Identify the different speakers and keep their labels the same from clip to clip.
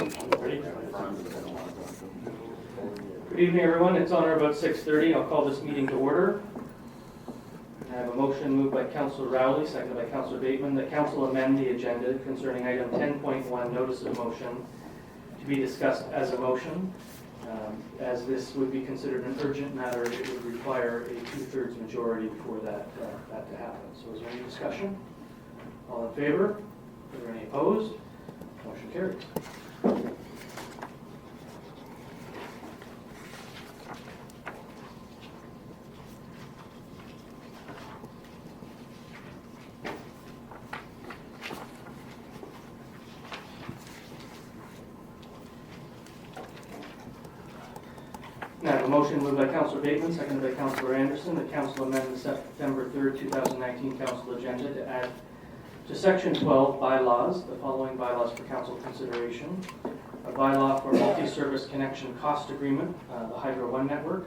Speaker 1: Good evening, everyone. It's on or about 6:30. I'll call this meeting to order. I have a motion moved by Councillor Rowley, seconded by Councillor Bateman, that Council amend the agenda concerning item 10.1, notice of motion, to be discussed as a motion. As this would be considered an urgent matter, it would require a 2/3 majority for that to happen. So is there any discussion? All in favor? Is there any opposed? Motion carries. Now, I have a motion moved by Councillor Bateman, seconded by Councillor Anderson, that Council amend the September 3rd, 2019 Council agenda to add to Section 12 bylaws, the following bylaws for Council consideration. A bylaw for multi-service connection cost agreement, the Hydro One network,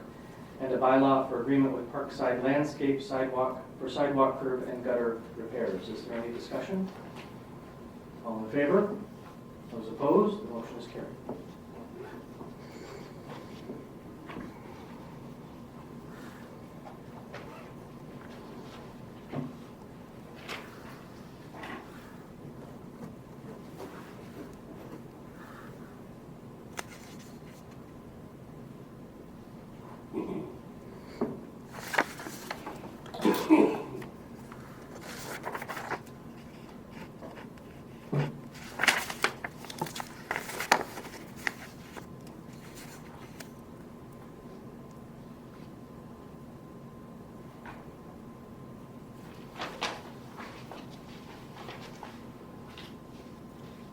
Speaker 1: and a bylaw for agreement with Parkside Landscape sidewalk curb and gutter repairs. Is there any discussion? All in favor? Those opposed? The motion is carried.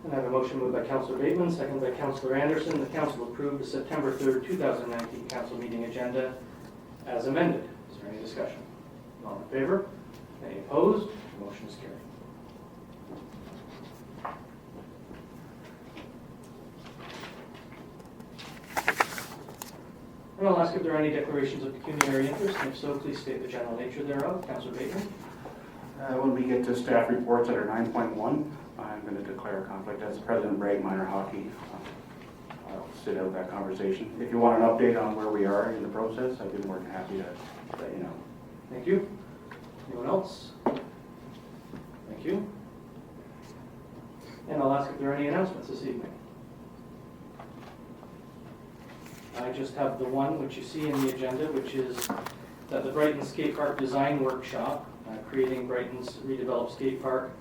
Speaker 1: And I have a motion moved by Councillor Bateman, seconded by Councillor Anderson. The Council approved the September 3rd, 2019 Council meeting agenda as amended. Is there any discussion? All in favor? Any opposed? The motion is carried. And I'll ask if there are any declarations of pecuniary interest, and if so, please state the general nature thereof. Councillor Bateman.
Speaker 2: When we get to staff reports under 9.1, I'm going to declare a conflict as President Bragg Minor Hockey. I'll sit out that conversation. If you want an update on where we are in the process, I'd be more than happy to let you know.
Speaker 1: Thank you. Anyone else? Thank you. And I'll ask if there are any announcements this evening. I just have the one which you see in the agenda, which is that the Brighton Skate Park Design Workshop, creating Brighton's redeveloped skate park,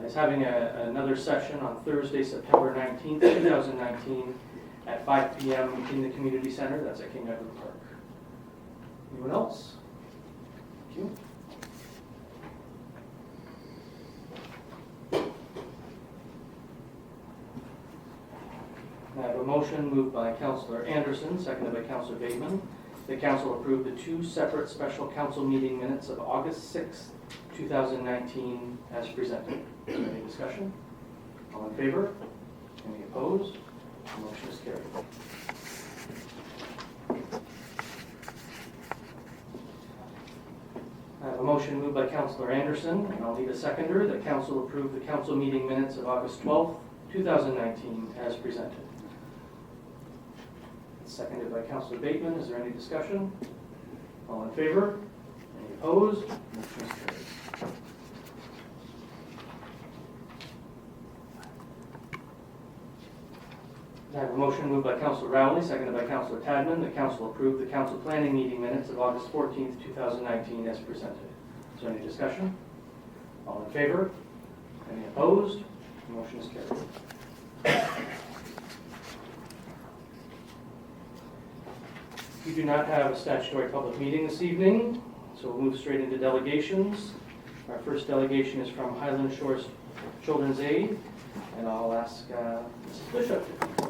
Speaker 1: is having another session on Thursday, September 19th, 2019 at 5 p.m. in the community center. That's at King Edward Park. Anyone else? Thank you. I have a motion moved by Councillor Anderson, seconded by Councillor Bateman. The Council approved the two separate special council meeting minutes of August 6th, 2019 as presented. Is there any discussion? All in favor? Any opposed? The motion is carried. I have a motion moved by Councillor Anderson, and I'll need a seconder, that Council approve the council meeting minutes of August 12th, 2019 as presented. Seconded by Councillor Bateman. Is there any discussion? All in favor? Any opposed? Motion is carried. I have a motion moved by Councillor Rowley, seconded by Councillor Tadman. The Council approved the council planning meeting minutes of August 14th, 2019 as presented. Is there any discussion? All in favor? Any opposed? The motion is carried. We do not have a statutory public meeting this evening, so we'll move straight into delegations. Our first delegation is from Highland Shores Children's Aid, and I'll ask Mrs. Bishop to come forward.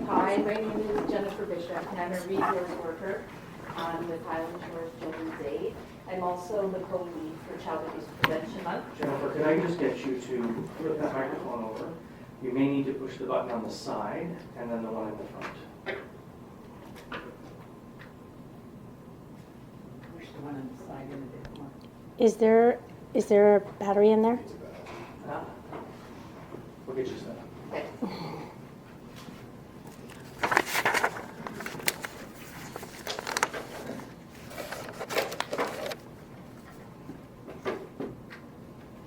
Speaker 3: Hi, my name is Jennifer Bishop, and I'm a resource worker with Highland Shores Children's Aid. I'm also the co-lead for Child Abuse Prevention Month.
Speaker 1: Jennifer, can I just get you to flip that microphone over? You may need to push the button on the side and then the one in the front.
Speaker 4: one on the side and a bit more.
Speaker 5: Is there a battery in there?
Speaker 1: We'll get you some.
Speaker 3: Okay.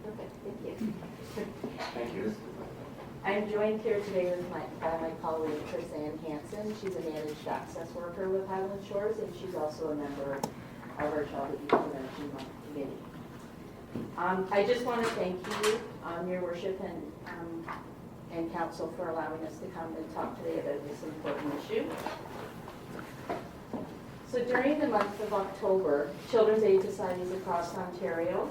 Speaker 3: Okay, thank you.
Speaker 1: Thank you.
Speaker 3: I'm joined here today by my colleague, Chris Ann Hansen. She's a managed access worker with Highland Shores, and she's also a member of our Child Abuse Prevention Month Committee. I just want to thank you, Your Worship and Council, for allowing us to come and talk today about this important issue. So during the month of October, Children's Aid Societies across Ontario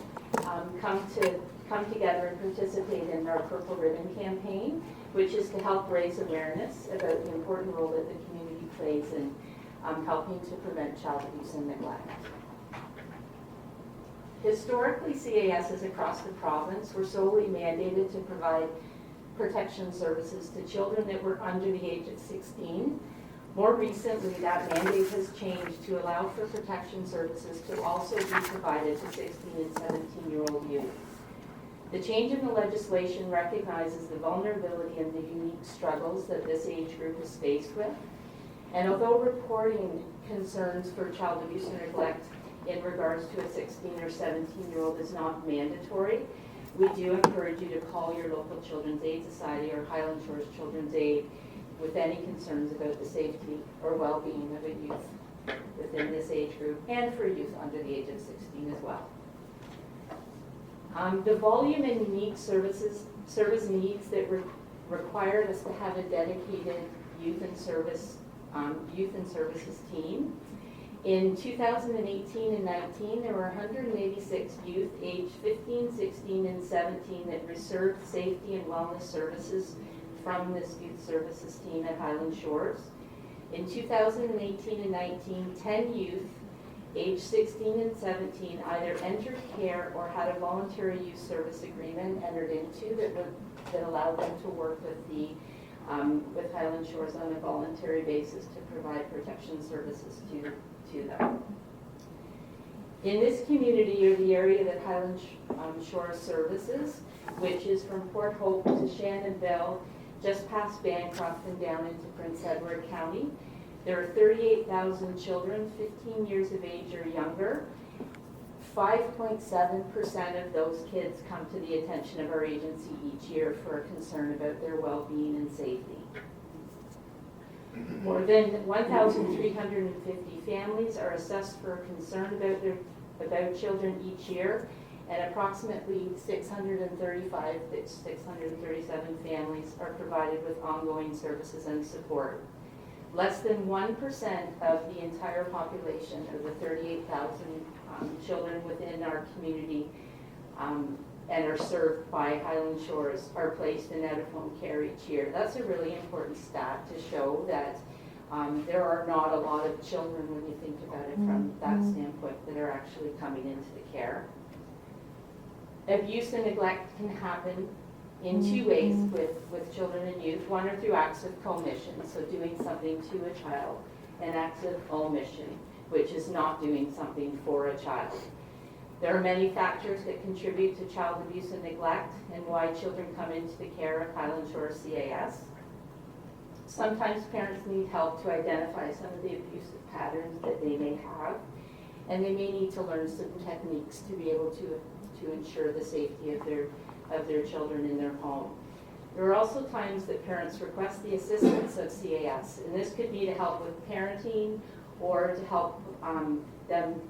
Speaker 3: come together and participate in our Purple Ribbon campaign, which is to help raise awareness about the important role that the community plays in helping to prevent child abuse and neglect. Historically, CASs across the province were solely mandated to provide protection services to children that were under the age of 16. More recently, that mandate has changed to allow for protection services to also be provided to 16 and 17-year-old youth. The change in the legislation recognizes the vulnerability and the unique struggles that this age group is faced with. And although reporting concerns for child abuse or neglect in regards to a 16 or 17-year-old is not mandatory, we do encourage you to call your local Children's Aid Society or Highland Shores Children's Aid with any concerns about the safety or well-being of a youth within this age group and for youth under the age of 16 as well. The volume and unique service needs that required us to have a dedicated youth and services team. In 2018 and 19, there were 186 youth aged 15, 16, and 17 that received safety and wellness services from this youth services team at Highland Shores. In 2018 and 19, 10 youth aged 16 and 17 either entered care or had a voluntary youth service agreement entered into that allowed them to work with Highland Shores on a voluntary basis to provide protection services to them. In this community, or the area that Highland Shores services, which is from Port Hope to Shannonville, just past Bancroft and down into Prince Edward County, there are 38,000 children 15 years of age or younger. 5.7% of those kids come to the attention of our agency each year for a concern about their well-being and safety. More than 1,350 families are assessed for a concern about children each year, and approximately 635 to 637 families are provided with ongoing services and support. Less than 1% of the entire population of the 38,000 children within our community and are served by Highland Shores are placed in out-of-home care each year. That's a really important stat to show that there are not a lot of children, when you think about it from that standpoint, that are actually coming into the care. Abuse and neglect can happen in two ways with children and youth. One are through acts of commission, so doing something to a child, and acts of omission, which is not doing something for a child. There are many factors that contribute to child abuse and neglect and why children come into the care of Highland Shores CAS. Sometimes parents need help to identify some of the abusive patterns that they may have, and they may need to learn some techniques to be able to ensure the safety of their children in their home. There are also times that parents request the assistance of CAS, and this could be to help with parenting or to help them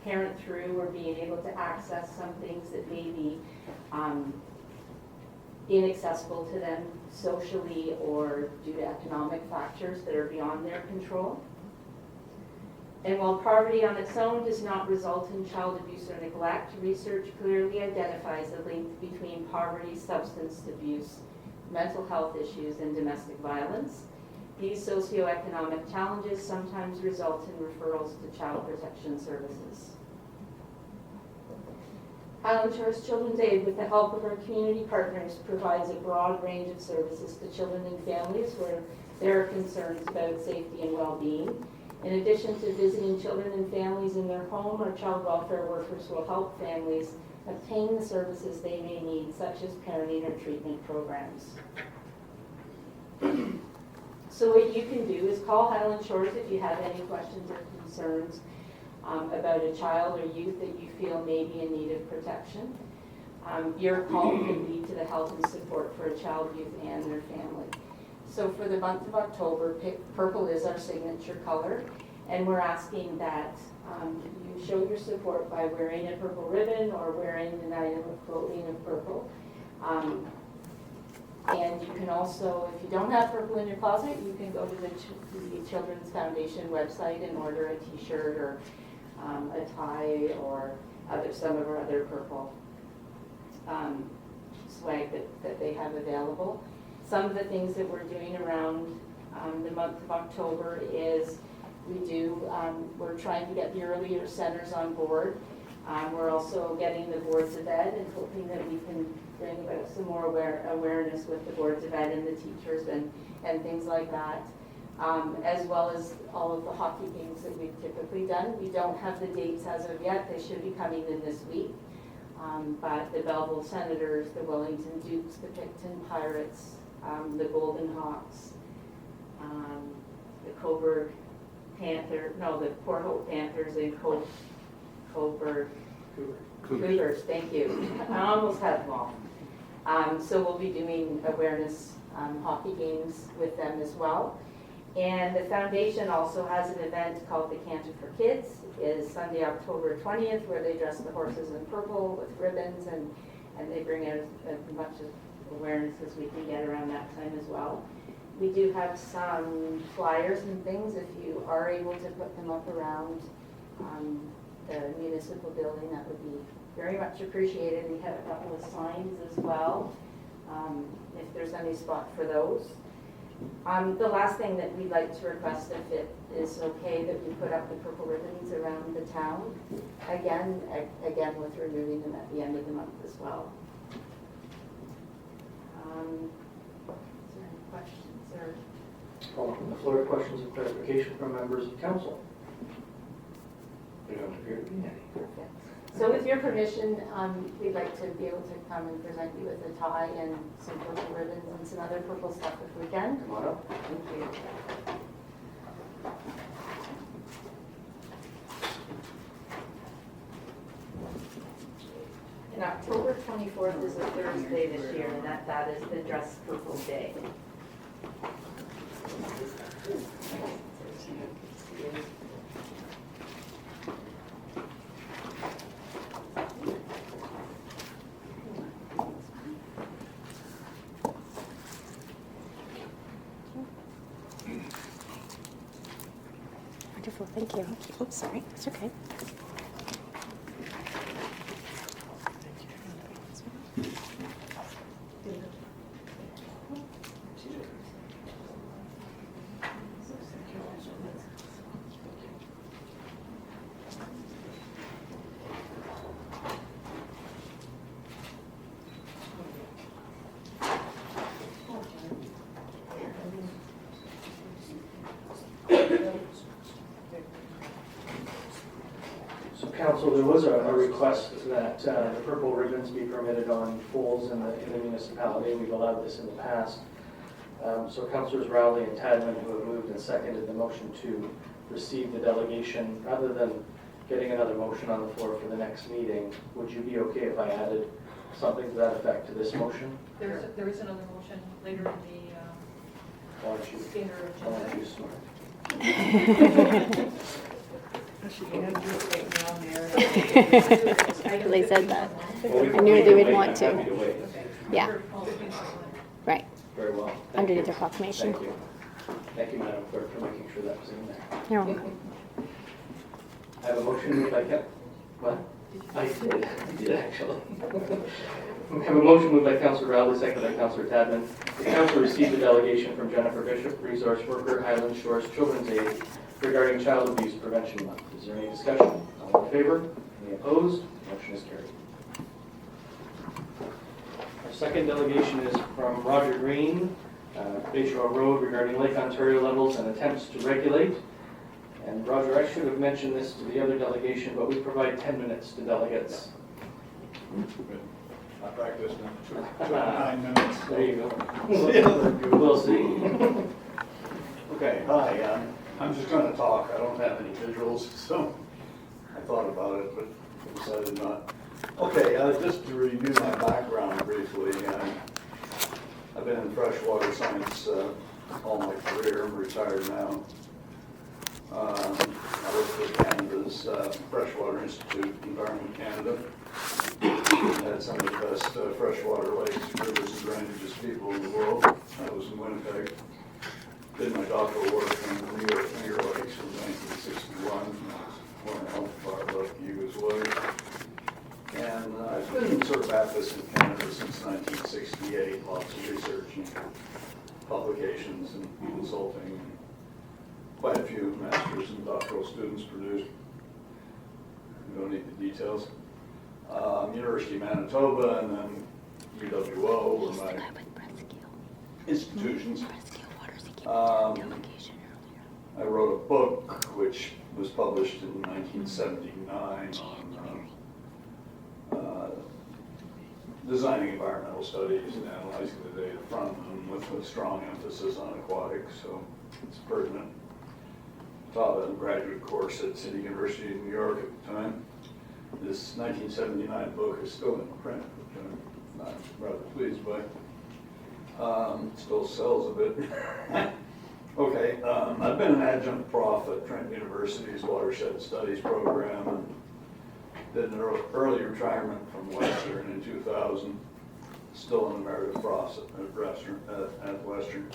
Speaker 3: parent through or being able to access some things that may be inaccessible to them socially or due to economic factors that are beyond their control. And while poverty on its own does not result in child abuse or neglect, research clearly identifies a link between poverty, substance abuse, mental health issues, and domestic violence. These socioeconomic challenges sometimes result in referrals to child protection services. Highland Shores Children's Aid, with the help of our community partners, provides a broad range of services to children and families where there are concerns about safety and well-being. In addition to visiting children and families in their home, our child welfare workers will help families obtain the services they may need, such as parenting or treatment programs. So what you can do is call Highland Shores if you have any questions or concerns about a child or youth that you feel may be in need of protection. Your call can lead to the help and support for a child, youth, and their family. So for the month of October, purple is our signature color, and we're asking that you show your support by wearing a purple ribbon or wearing an item of clothing of purple. And you can also, if you don't have purple in your closet, you can go to the Children's Foundation website and order a t-shirt or a tie or some of our other purple swag that they have available. Some of the things that we're doing around the month of October is we're trying to get the earlier centers on board. We're also getting the boards of ed and hoping that we can bring about some more awareness with the boards of ed and the teachers and things like that, as well as all of the hockey games that we've typically done. We don't have the dates as of yet. They should be coming in this week. But the Belleville Senators, the Wellington Dukes, the Picton Pirates, the Golden Hawks, the Coburg the Port Hope Panthers and Coburg Cougars, thank you. I almost had them all. So we'll be doing awareness hockey games with them as well. And the foundation also has an event called the Canter for Kids. It is Sunday, October 20th, where they dress the horses in purple with ribbons, and they bring out as much awareness as we can get around that time as well. We do have some flyers and things. If you are able to put them up around the municipal building, that would be very much appreciated. We have a couple of signs as well, if there's any spot for those. The last thing that we'd like to request, if it is okay, that we put up the purple ribbons around the town, again with removing them at the end of the month as well. Is there any questions?
Speaker 1: I'll open the floor to questions or clarification from members of council. There don't appear to be any.
Speaker 3: Perfect. So with your permission, we'd like to be able to come and present you with a tie and some purple ribbons and some other purple stuff if we can.
Speaker 1: Come on up.
Speaker 3: Thank you. And October 24th is a Thursday this year, and that is the Dress Purple Day.
Speaker 5: Wonderful, thank you. Oops, sorry, it's okay.
Speaker 1: Council, there was a request that the purple ribbons be permitted on poles in the municipality. We've allowed this in the past. So Councillors Rowley and Tadman, who have moved and seconded the motion to receive the delegation, rather than getting another motion on the floor for the next meeting, would you be okay if I added something to that effect to this motion?
Speaker 4: There is another motion later in
Speaker 1: Why don't you,
Speaker 4: the standard
Speaker 1: why don't you
Speaker 4: agenda.
Speaker 1: start?
Speaker 5: They said that.
Speaker 1: Well,
Speaker 5: I knew they would
Speaker 1: wait.
Speaker 5: want
Speaker 1: I'm
Speaker 5: to.
Speaker 1: happy to wait.
Speaker 5: Yeah, right,
Speaker 1: Very well. Thank
Speaker 5: underneath
Speaker 1: you.
Speaker 5: their proclamation.
Speaker 1: Thank you. Thank you, Madam Clerk, for making sure that was in there.
Speaker 5: You're welcome.
Speaker 1: I have a motion moved by what? I did actually. We have a motion moved by Councillor Rowley, seconded by Councillor Tadman. The council received a delegation from Jennifer Bishop, resource worker, Highland Shores Children's Aid, regarding Child Abuse Prevention Month. Is there any discussion? All in favor? Any opposed? Motion is carried. Our second delegation is from Roger Green, Bayshore Road, regarding Lake Ontario levels and attempts to regulate. And Roger, I should have mentioned this to the other delegation, but we provide 10 minutes to delegates.
Speaker 6: I practiced in 9 minutes.
Speaker 1: There you go.
Speaker 6: Yeah.
Speaker 1: We'll see.
Speaker 6: Okay, hi, I'm just gonna talk, I don't have any visuals, so I thought about it, but decided not. Okay, just to review my background briefly, I've been in freshwater science all my career, I'm retired now. I work for Canada's Freshwater Institute, Environment Canada. Had some of the best freshwater lakes, rivers, and drainages people in the world. I was in Winnipeg. Did my doctoral work in the New York Finger Lakes from 1961. I was one of Alpha you as well. And I've been sort of at this in Canada since 1968. Lots of research and publications and consulting. Quite a few master's and doctoral students produced. You don't need the details. University of Manitoba and then UWO were my institutions. I wrote a book which was published in 1979 on designing environmental studies and analyzing the data from them with a strong emphasis on aquatics, so it's pertinent. Taught a graduate course at City University of New York at the time. This 1979 book is still in print, which I'm not rather pleased by. Still sells a bit. Okay, I've been an adjunct prof at Trent University's Watershed Studies program and did an early retirement from Western in 2000. Still an emeritus prof at Western.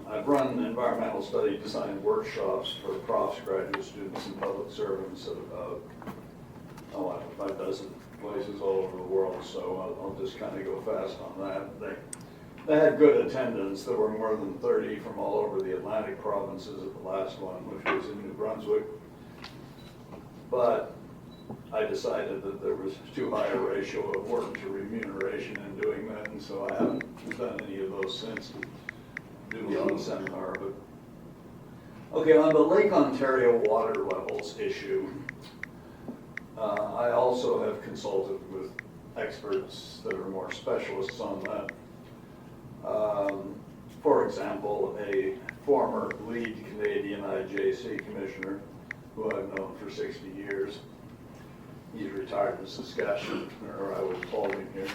Speaker 6: I've run environmental study design workshops for profs, graduate students, and public servants at about 5 dozen places all over the world, so I'll just kind of go fast on that. They had good attendance. There were more than 30 from all over the Atlantic provinces at the last one, which was in New Brunswick. But I decided that there was too high a ratio of work to remuneration in doing that, and so I haven't done any of those since. Do on the seminar, but okay, on the Lake Ontario water levels issue, I also have consulted with experts that are more specialists on that. For example, a former lead Canadian IJC commissioner who I've known for 60 years. He's retired in Saskatchewan, or I was holding here.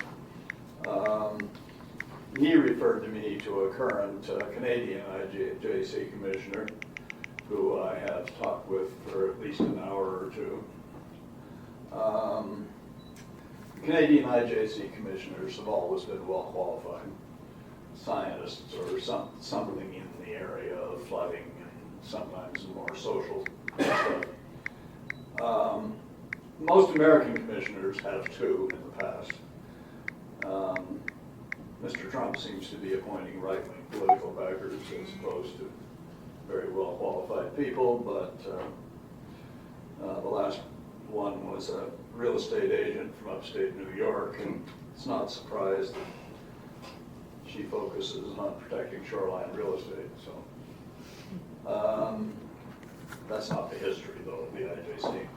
Speaker 6: He referred to me to a current Canadian IJC commissioner who I have talked with for at least an hour or two. Canadian IJC commissioners have always been well qualified scientists or something in the area of flooding and sometimes more social stuff. Most American commissioners have too in the past. Mr. Trump seems to be appointing right-wing political backers as opposed to very well-qualified people, but the last one was a real estate agent from upstate New York, and it's not surprised that she focuses on protecting shoreline real estate, so that's not the history, though, of the IJC.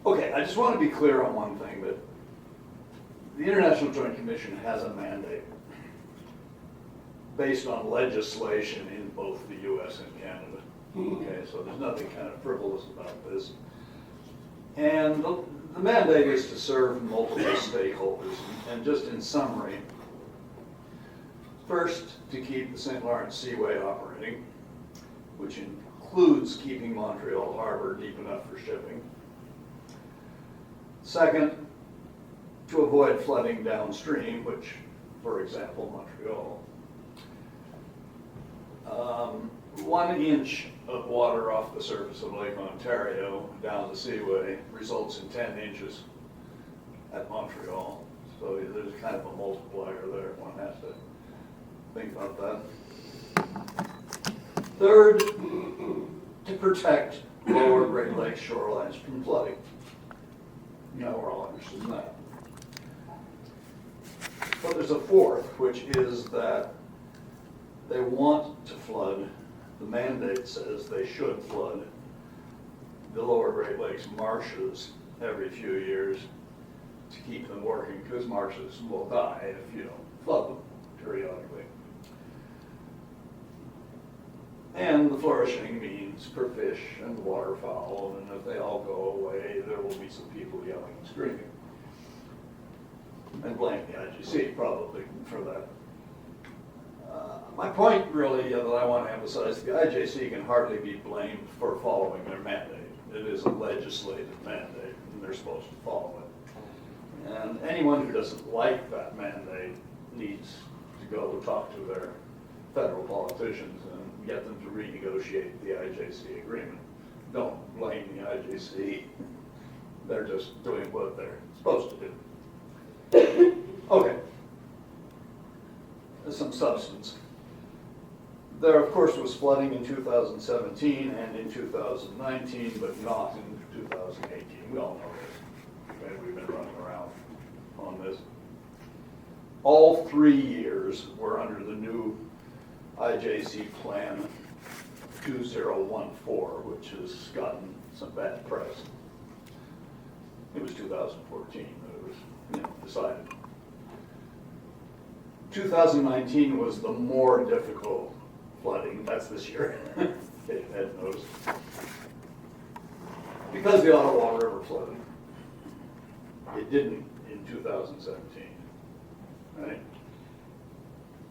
Speaker 6: Okay, I just want to be clear on one thing, that the International Joint Commission has a mandate based on legislation in both the U.S. and Canada. Okay, so there's nothing kind of frivolous about this. And the mandate is to serve multiple stakeholders. And just in summary, first, to keep the St. Lawrence Seaway operating, which includes keeping Montreal Harbor deep enough for shipping. Second, to avoid flooding downstream, which, for example, Montreal. 1 inch of water off the surface of Lake Ontario down the Seaway results in 10 inches at Montreal. So there's kind of a multiplier there. One has to think about that. Third, to protect lower Great Lakes shorelines from flooding. Now we're all interested in that. But there's a fourth, which is that they want to flood the mandate says they should flood the lower Great Lakes marshes every few years to keep them working, because marshes will die if you don't flood them periodically. And the flourishing means for fish and waterfowl, and if they all go away, there will be some people yelling and screaming. And blame the IGC probably for that. My point really that I want to emphasize, the IJC can hardly be blamed for following their mandate. It is a legislative mandate, and they're supposed to follow it. And anyone who doesn't like that mandate needs to go talk to their federal politicians and get them to renegotiate the IJC agreement. Don't blame the IJC. They're just doing what they're supposed to do. Okay. There's some substance. There, of course, was flooding in 2017 and in 2019, but not in 2018. We all know this. Okay, we've been running around on this. All 3 years were under the new IJC Plan 2014, which has gotten some bad press. It was 2014 that it was decided. 2019 was the more difficult flooding. That's this year. Okay, Ed knows. Because the Ottawa River flooded. It didn't in 2017. Right?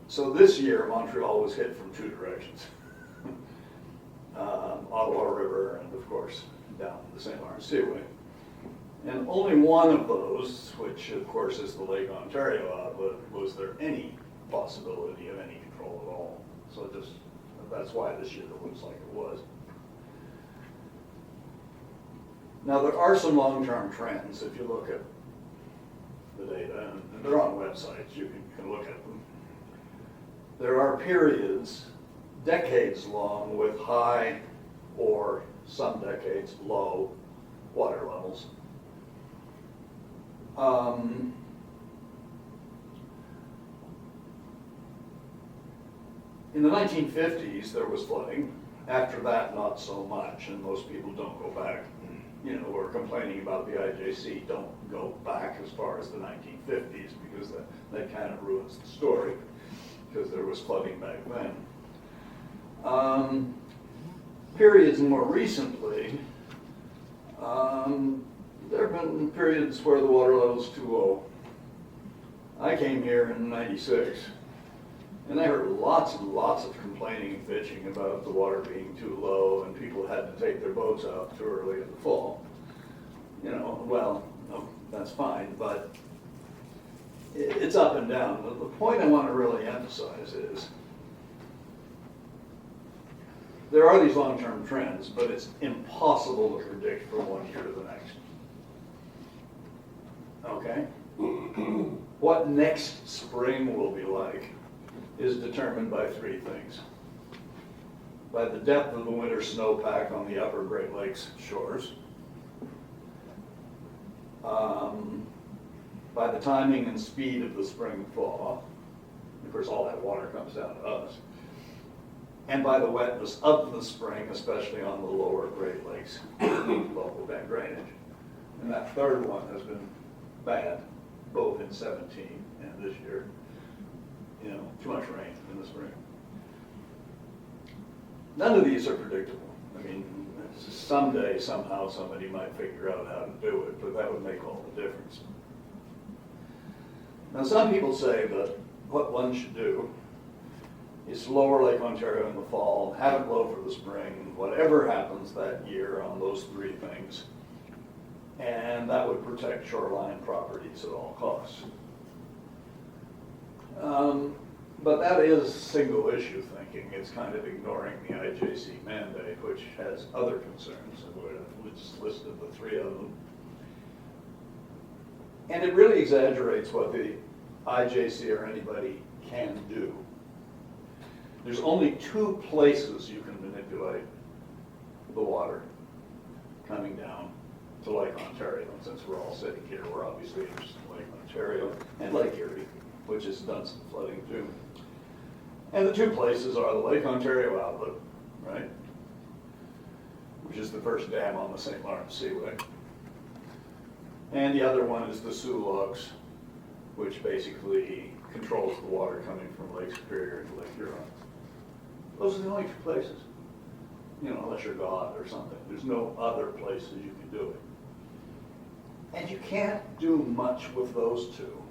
Speaker 6: So this year, Montreal was hit from 2 directions. Ottawa River and, of course, down the St. Lawrence Seaway. And only one of those, which of course is the Lake Ontario outlet, was there any possibility of any control at all. So that's why this year it looks like it was. Now there are some long-term trends if you look at the data, and they're on websites, you can look at them. There are periods, decades long, with high or some decades low water levels. In the 1950s, there was flooding. After that, not so much, and most people don't go back. You know, we're complaining about the IJC, don't go back as far as the 1950s, because that kind of ruins the story, because there was flooding back then. Periods more recently, there have been periods where the water level is too low. I came here in '96, and I heard lots and lots of complaining and bitching about the water being too low, and people had to take their boats out too early in the fall. You know, well, no, that's fine, but it's up and down. The point I want to really emphasize is there are these long-term trends, but it's impossible to predict from one year to the next. Okay? What next spring will be like is determined by 3 things. By the depth of the winter snowpack on the upper Great Lakes shores, by the timing and speed of the spring thaw, of course all that water comes down to us, and by the wetness of the spring, especially on the lower Great Lakes, local bed drainage. And that third one has been bad, both in 17 and this year. You know, too much rain in the spring. None of these are predictable. I mean, someday, somehow, somebody might figure out how to do it, but that would make all the difference. Now, some people say that what one should do is lower Lake Ontario in the fall, have it low for the spring, whatever happens that year on those 3 things, and that would protect shoreline properties at all costs. But that is single issue thinking. It's kind of ignoring the IJC mandate, which has other concerns, and we just listed the 3 of them. And it really exaggerates what the IJC or anybody can do. There's only 2 places you can manipulate the water coming down to Lake Ontario. And since we're all sitting here, we're obviously interested in Lake Ontario and Lake Erie, which has done some flooding too. And the 2 places are the Lake Ontario outlet right? Which is the first dam on the St. Lawrence Seaway. And the other one is the Sioux Logs, which basically controls the water coming from Lake Superior to Lake Huron. Those are the only two places, you know, unless you're God or something. There's no other places you can do it. And you can't do much with those two.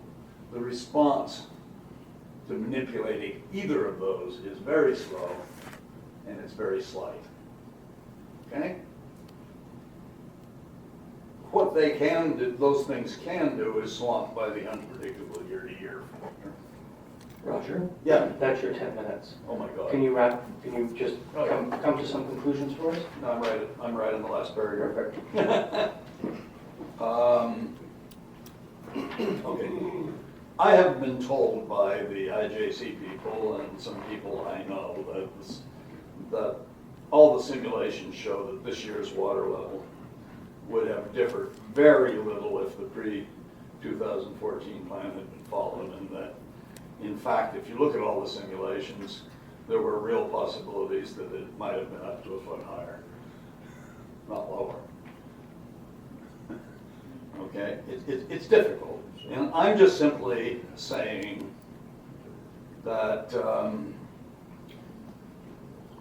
Speaker 6: The response to manipulating either of those is very slow and it's very slight. Okay? What they can do, those things can do, is swamped by the unpredictable year-to-year factor.
Speaker 1: Roger?
Speaker 6: Yeah.
Speaker 1: That's your 10 minutes.
Speaker 6: Oh my God.
Speaker 1: Can you just come to some conclusions for us?
Speaker 6: No, I'm right in the last paragraph.
Speaker 1: Perfect.
Speaker 6: Okay. I have been told by the IJC people and some people I know that all the simulations show that this year's water level would have differed very little if the pre-2014 plan had been followed, and that, in fact, if you look at all the simulations, there were real possibilities that it might have been up to a foot higher, not lower. Okay, it's difficult, and I'm just simply saying that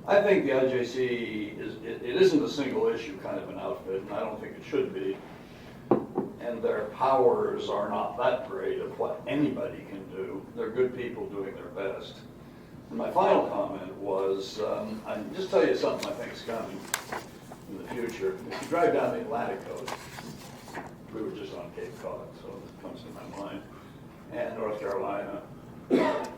Speaker 6: I think the IJC it isn't a single issue kind of an outfit, and I don't think it should be. And their powers are not that great of what anybody can do. They're good people doing their best. And my final comment was, I just tell you something I think is coming in the future. If you drive down the Atlantic coast, we were just on Cape Cod, so it comes to my mind, and North Carolina,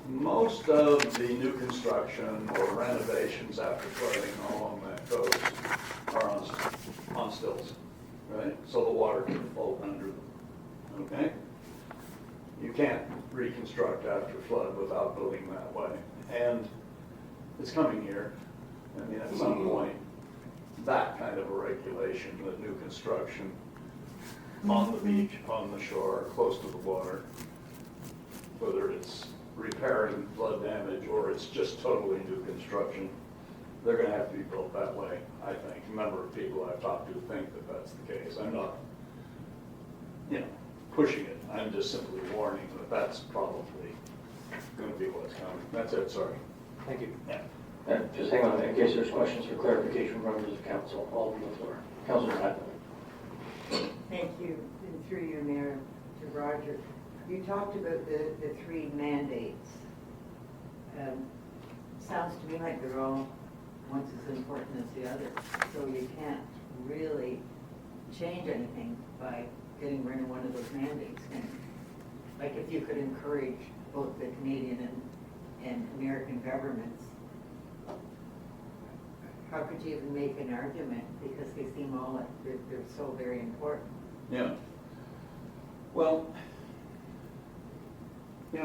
Speaker 6: most of the new construction or renovations after flooding along that coast are on stilts, right? So the water can flow under them, okay? You can't reconstruct after flood without building that way. And it's coming here. I mean, at some point, that kind of a regulation, the new construction on the beach, on the shore, close to the water, whether it's repairing flood damage or it's just totally new construction, they're going to have to be built that way, I think. A number of people I've talked to think that that's the case. I'm not, pushing it. I'm just simply warning that that's probably going to be what's coming. That's it, sorry.
Speaker 1: Thank you.
Speaker 6: Yeah.
Speaker 1: Just hang on in case there's questions for clarification from members of council. All on the floor. Councilor Hadley.
Speaker 7: Thank you, and through you, Mayor, to Roger. You talked about the three mandates. Sounds to me like they're all once as important as the other, so you can't really change anything by getting rid of one of those mandates. And like if you could encourage both the Canadian and American governments, how could you even make an argument? Because they seem all like they're so very important.
Speaker 6: Yeah. Well, there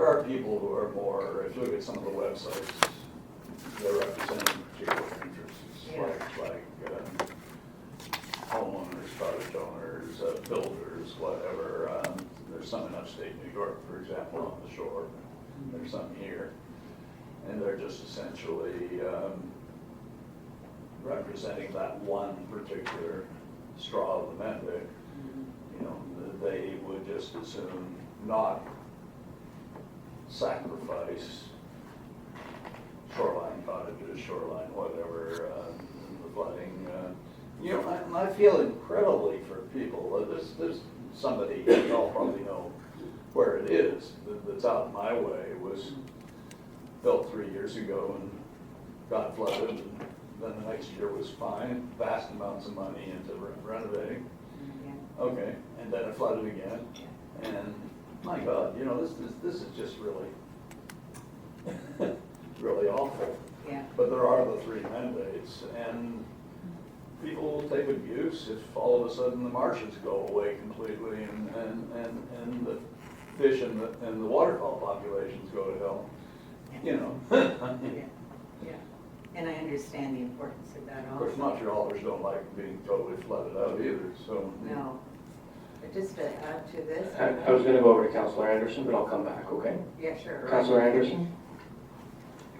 Speaker 6: are people who are more, if you look at some of the websites, they're representing particular interests,
Speaker 7: Yeah.
Speaker 6: like homeowners, cottage owners, builders, whatever. There's some in upstate New York, for example, on the shore. There's some here. And they're just essentially representing that one particular straw of the mandate. They would just as soon not sacrifice shoreline cottages, shoreline whatever, the flooding. And I feel incredibly for people. There's somebody, you all probably know where it is, that's out my way. It was built 3 years ago and got flooded, and then the next year was fine, vast amounts of money into renovating. Okay, and then it flooded again, and my God, this is just really, really awful.
Speaker 7: Yeah.
Speaker 6: But there are the three mandates, and people will take abuse if all of a sudden the marshes go away completely, and the fish and the waterfowl populations go to hell.
Speaker 7: Yeah, and I understand the importance of that
Speaker 6: Of
Speaker 7: also.
Speaker 6: course, Montrealers don't like being totally flooded out either, so.
Speaker 7: No, but just to add to this.
Speaker 1: I was going to go over to Councilor Anderson, but I'll come back, okay?
Speaker 7: Yeah, sure.
Speaker 1: Councilor Anderson?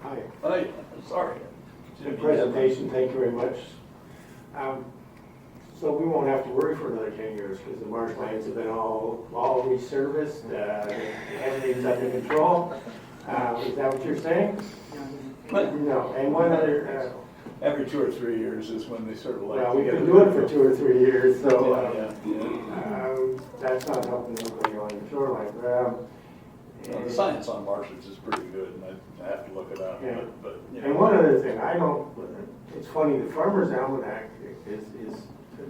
Speaker 8: Hi.
Speaker 6: Hi, sorry.
Speaker 8: Good presentation, thank you very much. So we won't have to worry for another 10 years because the marshlands have been all resurfaced, everything's under control. Is that what you're saying? No, and one other,
Speaker 6: Every 2 or 3 years is when they sort of like.
Speaker 8: well,
Speaker 6: to
Speaker 8: we've
Speaker 6: get
Speaker 8: been
Speaker 6: it-
Speaker 8: doing it for 2 or 3 years, so
Speaker 6: Yeah.
Speaker 8: that's not helping anybody on the shoreline.
Speaker 6: Well, the science on marshes is pretty good, and I have to look it up,
Speaker 8: Yeah.
Speaker 6: but, you know.
Speaker 8: And one other thing, it's funny, the Farmer's Almanac is,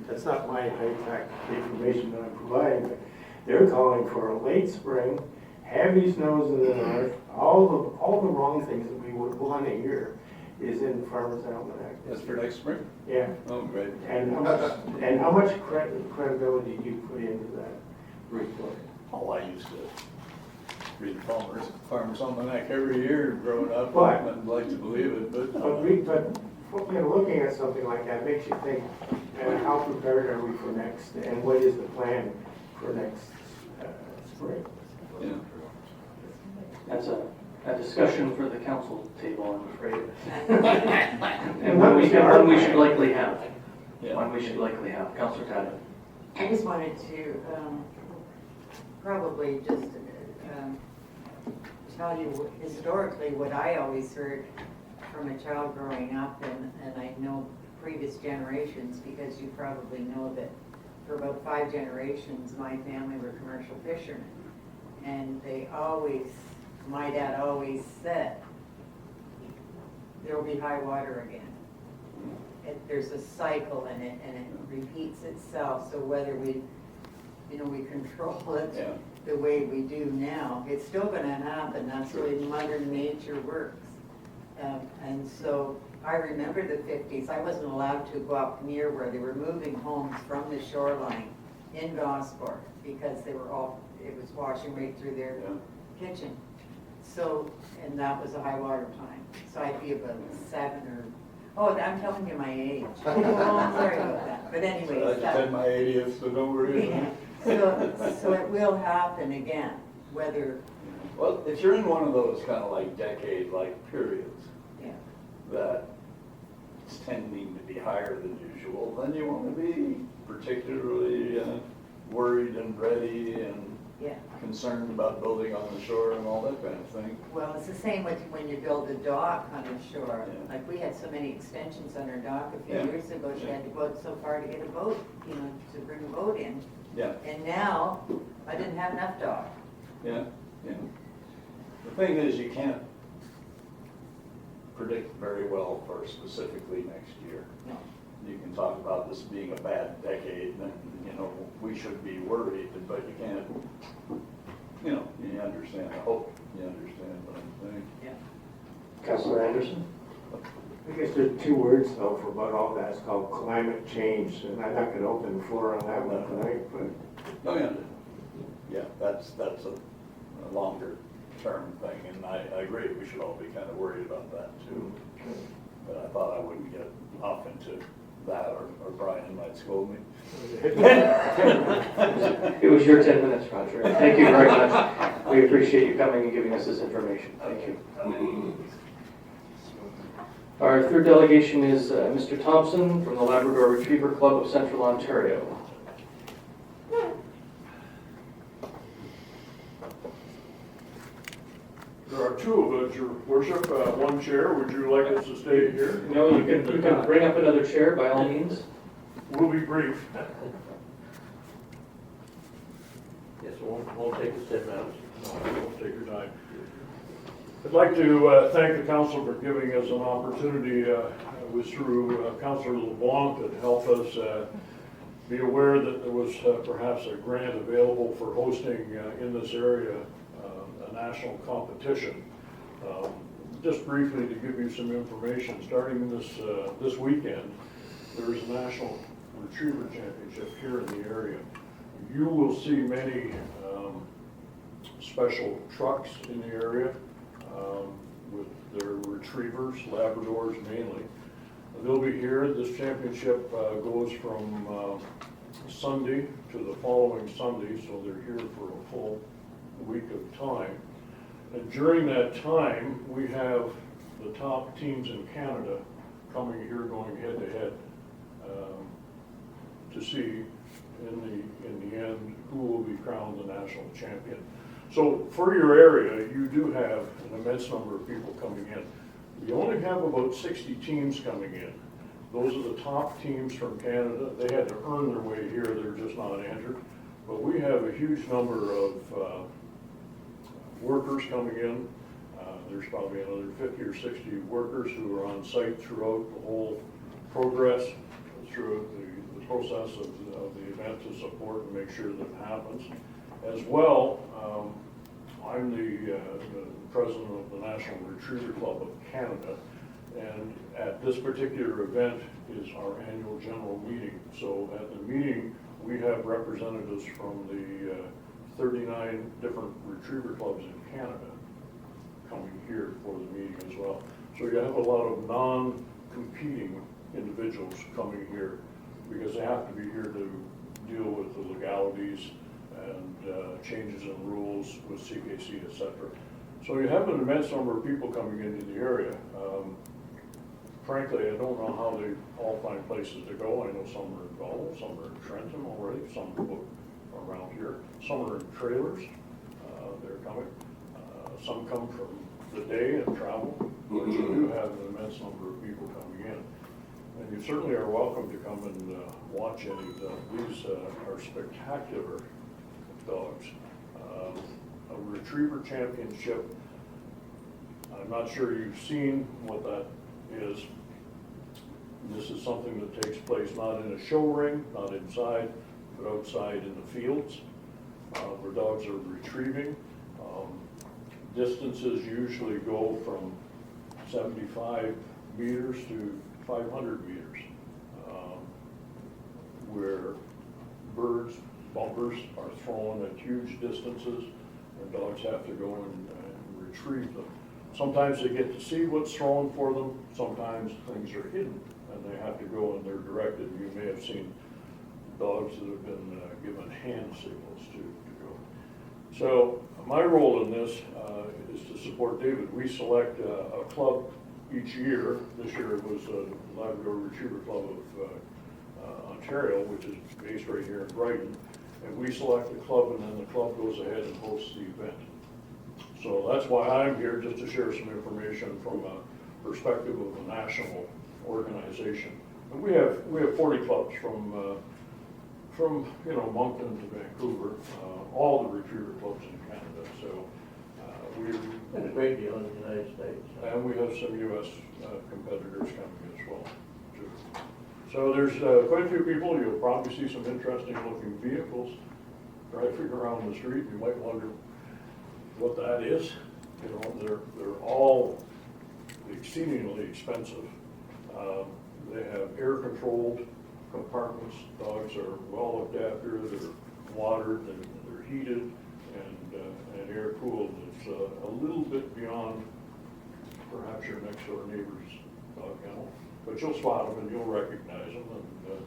Speaker 8: that's not my high-tech information that I'm providing, but they're calling for a late spring, heavy snows in the north, all the wrong things that we would want to hear is in the Farmer's Almanac.
Speaker 6: That's for next spring?
Speaker 8: Yeah,
Speaker 6: Oh, great.
Speaker 8: and how much credibility do you put into that report?
Speaker 6: Oh, I used to read the Farmer's Almanac every year growing up.
Speaker 8: But-
Speaker 6: I'd like to believe it, but.
Speaker 8: But looking at something like that makes you think, how prepared are we for next, and what is the plan for next spring?
Speaker 6: Yeah.
Speaker 1: That's a discussion for the council table, I'm afraid. And
Speaker 8: And
Speaker 1: one we should likely have.
Speaker 6: Yeah.
Speaker 1: One we should likely have. Councillor Tadden.
Speaker 7: I just wanted to probably just tell you historically what I always heard from a child growing up, and I know previous generations, because you probably know that for about 5 generations, my family were commercial fishermen. And my dad always said, there'll be high water again. There's a cycle in it, and it repeats itself, so whether we control it
Speaker 6: Yeah.
Speaker 7: the way we do now, it's still gonna happen, that's the way Mother Nature works. And so, I remember the 50s, I wasn't allowed to go up near where they were moving homes from the shoreline in Gosport, because it was washing right through their
Speaker 6: Yeah.
Speaker 7: kitchen. So, and that was a high water time, so I'd be about 7 I'm telling you my age. Oh, sorry about that, but
Speaker 6: I
Speaker 7: anyways.
Speaker 6: just had my 80th, so don't worry.
Speaker 7: So it will happen again, whether,
Speaker 6: Well, if you're in one of those kind of like decade-like periods
Speaker 7: yeah,
Speaker 6: that it's tending to be higher than usual, then you want to be particularly worried and ready and
Speaker 7: yeah.
Speaker 6: concerned about building on the shore and all that kind of thing.
Speaker 7: Well, it's the same with when you build a dock on the shore.
Speaker 6: Yeah.
Speaker 7: Like, we had so many extensions on our dock a few
Speaker 6: Yeah.
Speaker 7: years ago, you had to go out so far to get a boat, to bring a boat in.
Speaker 6: Yeah,
Speaker 7: And now, I didn't have enough dock.
Speaker 6: yeah, yeah. The thing is, you can't predict very well for specifically next year.
Speaker 7: No.
Speaker 6: You can talk about this being a bad decade, and, we should be worried, but you can't, you understand, I hope you understand what I'm saying.
Speaker 7: Yeah.
Speaker 1: Councillor Anderson.
Speaker 8: I guess there's 2 words though for about all that, it's called climate change, and I'm not gonna open the floor on that one tonight, but
Speaker 6: Oh, yeah, that's a longer term thing, and I agree, we should all be kind of worried about that too. But I thought I wouldn't get off into that, or Brian might scold me.
Speaker 1: It was your 10 minutes, Roger. Thank you very much. We appreciate you coming and giving us this information. Thank you. Our third delegation is Mr. Thompson from the Labrador Retriever Club of Central Ontario.
Speaker 9: There are 2 of us, Your Worship, 1 chair. Would you like us to stay here?
Speaker 1: No, you can bring up another chair by all means.
Speaker 9: We'll be brief.
Speaker 10: Yes, it won't take us 10 minutes.
Speaker 9: Don't take your time. I'd like to thank the council for giving us an opportunity. It was through Councillor LeBlanc that helped us be aware that there was perhaps a grant available for hosting in this area a national competition. Just briefly to give you some information, starting this weekend, there is a National Retriever Championship here in the area. You will see many special trucks in the area with their retrievers, Labradors mainly. They'll be here. This championship goes from Sunday to the following Sunday, so they're here for a full week of time. And during that time, we have the top teams in Canada coming here, going head to head, to see in the end who will be crowned the national champion. So for your area, you do have an immense number of people coming in. We only have about 60 teams coming in. Those are the top teams from Canada. They had to earn their way here, they're just not entered. But we have a huge number of workers coming in. There's probably another 50 or 60 workers who are on site throughout the whole progress, through the process of the event to support and make sure that it happens. As well, I'm the president of the National Retriever Club of Canada, and at this particular event is our annual general meeting. So at the meeting, we have representatives from the 39 different retriever clubs in Canada coming here for the meeting as well. So you have a lot of non-competing individuals coming here because they have to be here to deal with the legalities and changes in rules with CKC, et cetera. So you have an immense number of people coming into the area. Frankly, I don't know how they all find places to go. I know some are in Gull, some are in Trenton already, some are around here. Some are in trailers, they're coming. Some come from the day and travel, but you do have an immense number of people coming in. And you certainly are welcome to come and watch any of them. These are spectacular dogs. A retriever championship, I'm not sure you've seen what that is. This is something that takes place not in a show ring, not inside, but outside in the fields, where dogs are retrieving. Distances usually go from 75 meters to 500 meters, where birds, bumpers are thrown at huge distances, and dogs have to go and retrieve them. Sometimes they get to see what's thrown for them, sometimes things are hidden, and they have to go and they're directed. You may have seen dogs that have been given hand signals to go. So my role in this is to support David. We select a club each year. This year it was the Labrador Retriever Club of Ontario, which is based right here in Brighton. And we select the club, and then the club goes ahead and hosts the event. So that's why I'm here, just to share some information from a perspective of a national organization. And we have 40 clubs from Moncton to Vancouver, all the retriever clubs in Canada. So
Speaker 10: And a great deal in the United States.
Speaker 9: and we have some U.S. Competitors coming as well, too. So there's quite a few people. You'll probably see some interesting looking vehicles driving around the street. You might wonder what that is. You know, they're all exceedingly expensive. They have air-controlled compartments. Dogs are well looked after. They're watered, they're heated, and air-cooled. It's a little bit beyond perhaps your next-door neighbor's dog kennel, but you'll spot them and you'll recognize them. And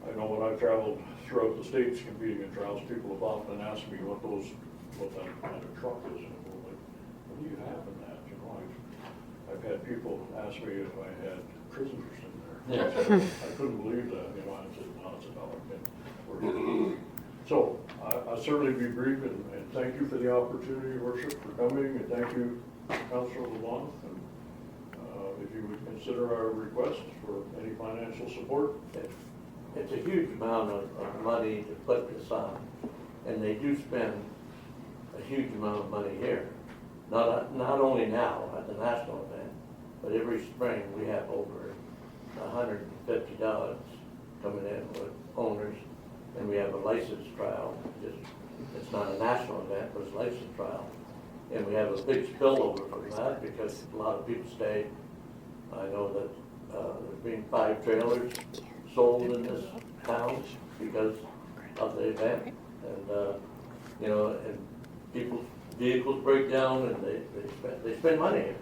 Speaker 9: I know when I've traveled throughout the states competing in trials, people have often asked me what that kind of truck is, and I'm like, what do you have in that? You know, I've had people ask me if I had prisoners in there. I couldn't believe that. You know, I said, no, it's a dog. And so I'll certainly be brief, and thank you for the opportunity, Your Worship, for coming, and thank you, Councilor LeBlanc. And if you would consider our request for any financial support.
Speaker 10: It's a huge amount of money to put this on, and they do spend a huge amount of money here. Not only now at the national event, but every spring we have over 150 dogs coming in with owners, and we have a license trial. It's not a national event, but it's a license trial. And we have a big spillover from that because a lot of people stay. I know that there's been 5 trailers sold in this town because of the event. And, you know, and people's vehicles break down and they spend money here.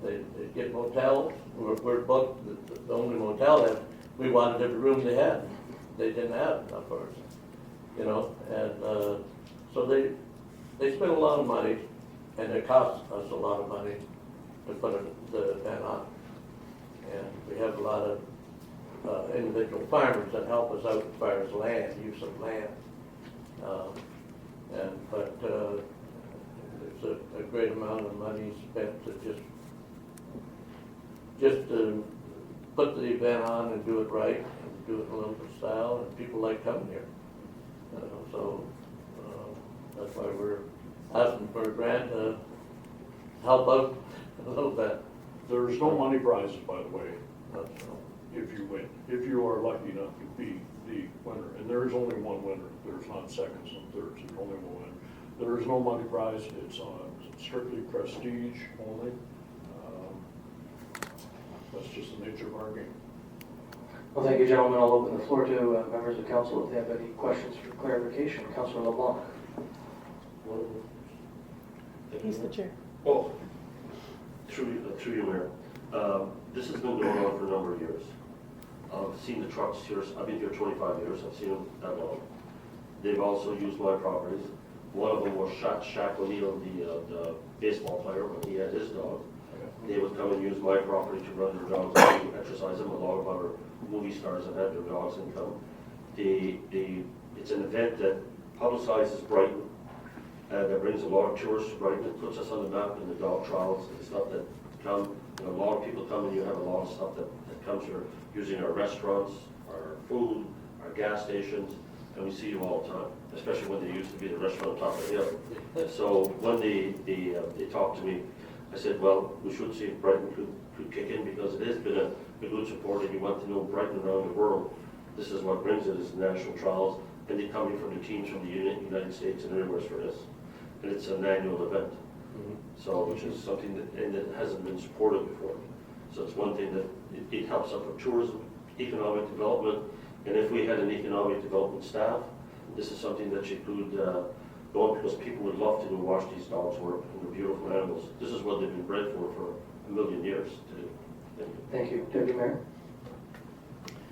Speaker 10: They get motels. We're booked. The only motel that we wanted every room they had. They didn't have enough for us, you know. And so they spend a lot of money. And it costs us a lot of money to put the event on. And we have a lot of individual farmers that help us out as far as land, use of land. But there's a great amount of money spent to just to put the event on and do it right, and do it in a local style, and people like coming here. So that's why we're asking for a grant to help out a little bit.
Speaker 9: There's no money prizes, by the way,
Speaker 10: That's,
Speaker 9: if you win, if you are lucky enough to be the winner. And there is only one winner. There's not seconds and thirds, there's only one winner. There is no money prize, it's strictly prestige only. That's just the nature of our game.
Speaker 1: Well, thank you, gentlemen. I'll open the floor to members of council if they have any questions for clarification. Councilor LeBlanc.
Speaker 5: He's the chair.
Speaker 11: Well, through you, Mayor. This has been going on for a number of years. I've seen the trucks here, I've been here 25 years, I've seen them that long. They've also used my properties. One of them was Shaq O'Neal, the baseball player, when he had his dog. They would come and use my property to run their dogs, to exercise them. A lot of other movie stars that had their dogs and come. It's an event that publicizes Brighton, that brings a lot of tourists to Brighton. It puts us on the map in the dog trials and stuff that come. You know, a lot of people come, and you have a lot of stuff that comes here, using our restaurants, our food, our gas stations, and we see you all the time, especially when they used to be the restaurant on top of the hill. So when they talked to me, I said, well, we should see if Brighton could kick in, because it has been a good support, and you want to know Brighton around the world. This is what brings it, is national trials, and they come in from the teams from the United States and everywhere for this. And it's an annual event. So, which is something that hasn't been supported before. So it's one thing that it helps up with tourism, economic development, and if we had an economic development staff, this is something that you could go on, because people would love to go watch these dogs work, and they're beautiful animals. This is what they've been bred for a million years to do.
Speaker 1: Thank you. Deputy Mayor.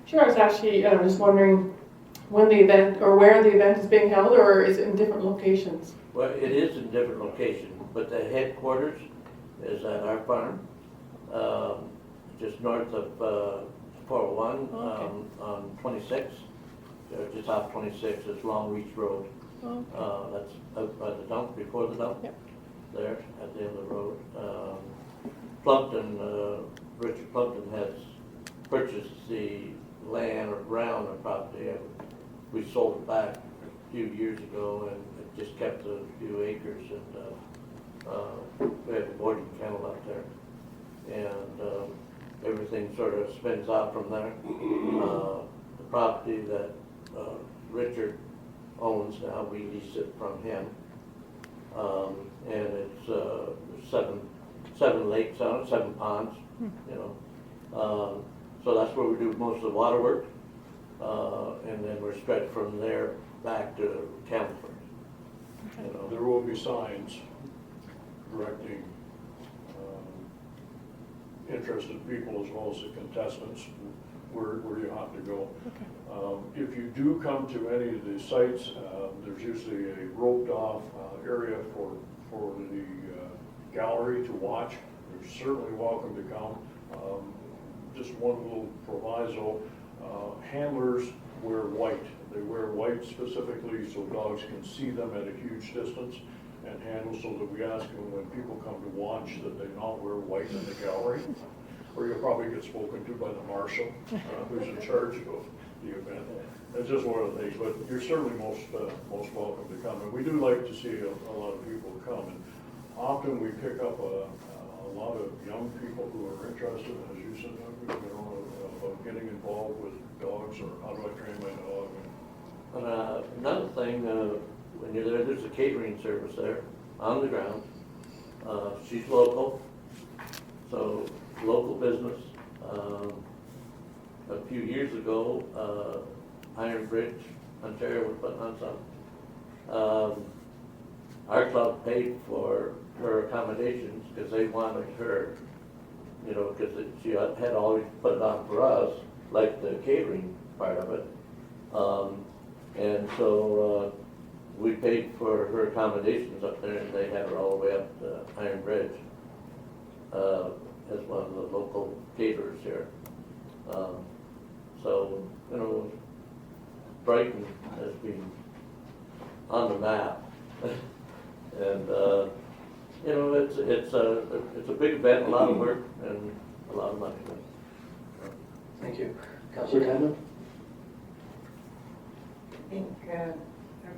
Speaker 12: Sure, I was actually just wondering when the event, or where the event is being held, or is it in different locations?
Speaker 10: well, it is in different locations, but the headquarters is at our farm, just north of 401 on 26, just off 26 is Long Reach Road. That's out by the dump, before the dump, there at the end of the road. Plumpton, Richard Plumpton has purchased the land or ground or property. We sold it back a few years ago, and it just kept a few acres, and we have a boarding kennel out there, and everything sort of spins out from there. The property that Richard owns now, we lease it from him, and it's seven lakes on it, 7 ponds, you know. So that's where we do most of the water work, and then we're spread from there back to Campbellford. You know.
Speaker 9: There will be signs directing interested people, as well as the contestants, where you have to go. If you do come to any of the sites, there's usually a roped off area for the gallery to watch. You're certainly welcome to come. Just one little proviso, handlers wear white. They wear white specifically so dogs can see them at a huge distance, and handles, so that we ask them when people come to watch that they not wear white in the gallery, or you'll probably get spoken to by the marshal who's in charge of the event. It's just one of the things, but you're certainly most welcome to come. And we do like to see a lot of people come, and often we pick up a lot of young people who are interested, as you said, about getting involved with dogs, or how do I train my dog.
Speaker 10: Another thing, when you're there, there's a catering service there on the ground. She's local, so local business. A few years ago, Iron Bridge, Ontario was putting on something. Our club paid for her accommodations because they wanted her, you know, because she had always put it on for us, like the catering part of it. And so we paid for her accommodations up there, and they had her all the way up to Iron Bridge, as one of the local caterers here. So, you know, Brighton has been on the map. And, you know, it's a big event, a lot of work, and a lot of money.
Speaker 1: Thank you. Councillor Tandon?
Speaker 7: I think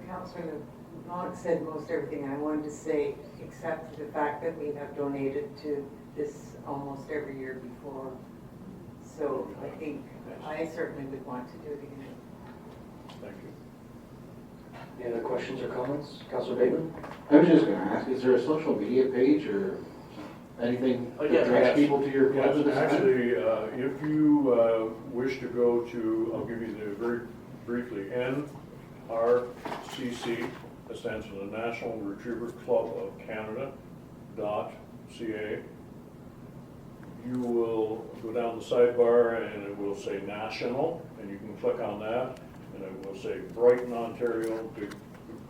Speaker 7: Councillor LeBlanc said most everything I wanted to say, except for the fact that we have donated to this almost every year before. So I think I certainly would want to do it again.
Speaker 9: Thank you.
Speaker 1: Any other questions or comments? Councillor Bateman?
Speaker 2: I was just gonna ask, is there a social media page or anything
Speaker 10: Oh,
Speaker 2: that
Speaker 10: yeah,
Speaker 2: directs
Speaker 10: yes.
Speaker 2: people to your
Speaker 9: Yes,
Speaker 2: club?
Speaker 9: actually, if you wish to go to, I'll give you the very briefly, NRCC, that stands for the National Retriever Club of Canada, .ca. You will go down the sidebar and it will say national, and you can click on that, and it will say Brighton, Ontario, big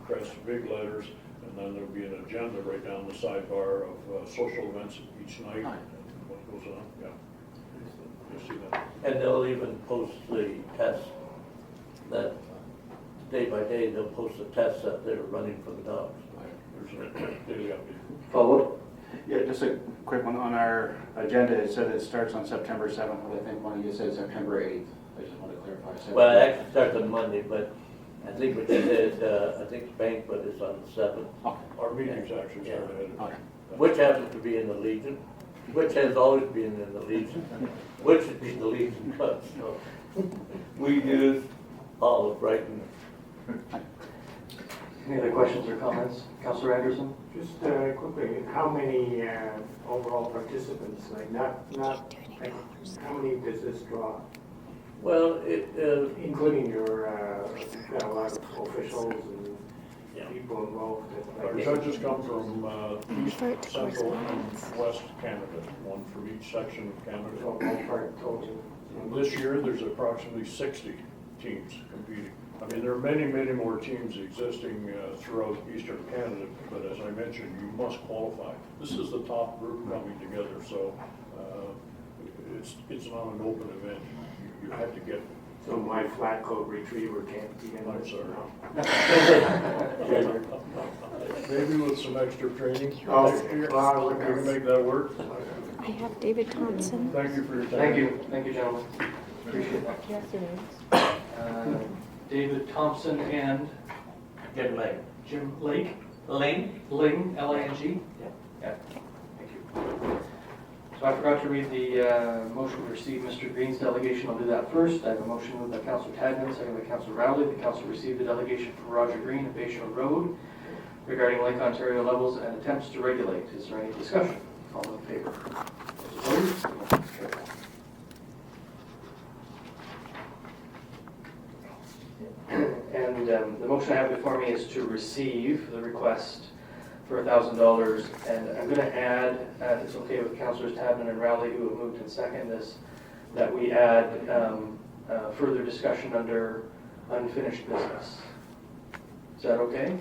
Speaker 9: crest, big letters, and then there'll be an agenda right down the sidebar of social events each night, and what goes on, yeah. You'll see that.
Speaker 10: And they'll even post the tests that, day by day, they'll post the tests that they're running for the dogs.
Speaker 9: There's a daily update.
Speaker 1: Follow-up?
Speaker 2: Yeah, just a quick one on our agenda. It said it starts on September 7th, but I think one of you said September 8th. I just want to clarify.
Speaker 10: Well, it actually starts on Monday, but I think what you said, I think the banquet is on the 7th,
Speaker 9: Our meetings actually start ahead of
Speaker 2: Okay.
Speaker 10: which happens to be in the Legion, which has always been in the Legion, which should be the Legion Club, so we use all of Brighton.
Speaker 1: Any other questions or comments? Councillor Anderson?
Speaker 8: Just quickly, how many overall participants, like not, like, how many does this draw?
Speaker 10: Well, it,
Speaker 8: Including your, you've got a lot of officials
Speaker 10: Yeah.
Speaker 8: and people involved.
Speaker 9: Our
Speaker 8: Like,
Speaker 9: judges come from
Speaker 5: Refer it
Speaker 9: east,
Speaker 5: to
Speaker 9: central,
Speaker 5: correspondence.
Speaker 9: and west Canada, one from each section of
Speaker 8: so
Speaker 9: Canada.
Speaker 8: ballpark told you.
Speaker 9: And this year, there's approximately 60 teams competing. I mean, there are many, many more teams existing throughout eastern Canada, but as I mentioned, you must qualify. This is the top group coming together, so it's not an open event. You have to get,
Speaker 8: So my flat coat retriever can't be in
Speaker 9: I'm
Speaker 8: there?
Speaker 9: sorry. Maybe with some extra training.
Speaker 8: Oh,
Speaker 9: next year,
Speaker 8: well,
Speaker 9: we can make that work.
Speaker 5: I have David Thompson.
Speaker 9: Thank you for your time.
Speaker 1: Thank you, gentlemen. Appreciate that.
Speaker 5: Yes, there is.
Speaker 1: David Thompson and
Speaker 10: Jim Lake.
Speaker 1: Jim Lake?
Speaker 10: Ling?
Speaker 1: Ling, L-I-N-G? Yeah. Thank you. So I forgot to read the motion to receive Mr. Green's delegation. I'll do that first. I have a motion moved by Councillor Tadman, second by Councillor Rowley. The council received the delegation from Roger Green of Bayshore Road regarding Lake Ontario levels and attempts to regulate. Is there any discussion? All in favor? Those opposed? Motion carried. And the motion I have before me is to receive the request for $1,000, and I'm going to add, if it's okay with Councillors Tadman and Rowley, who have moved and seconded this, that we add further discussion under unfinished business. Is that okay?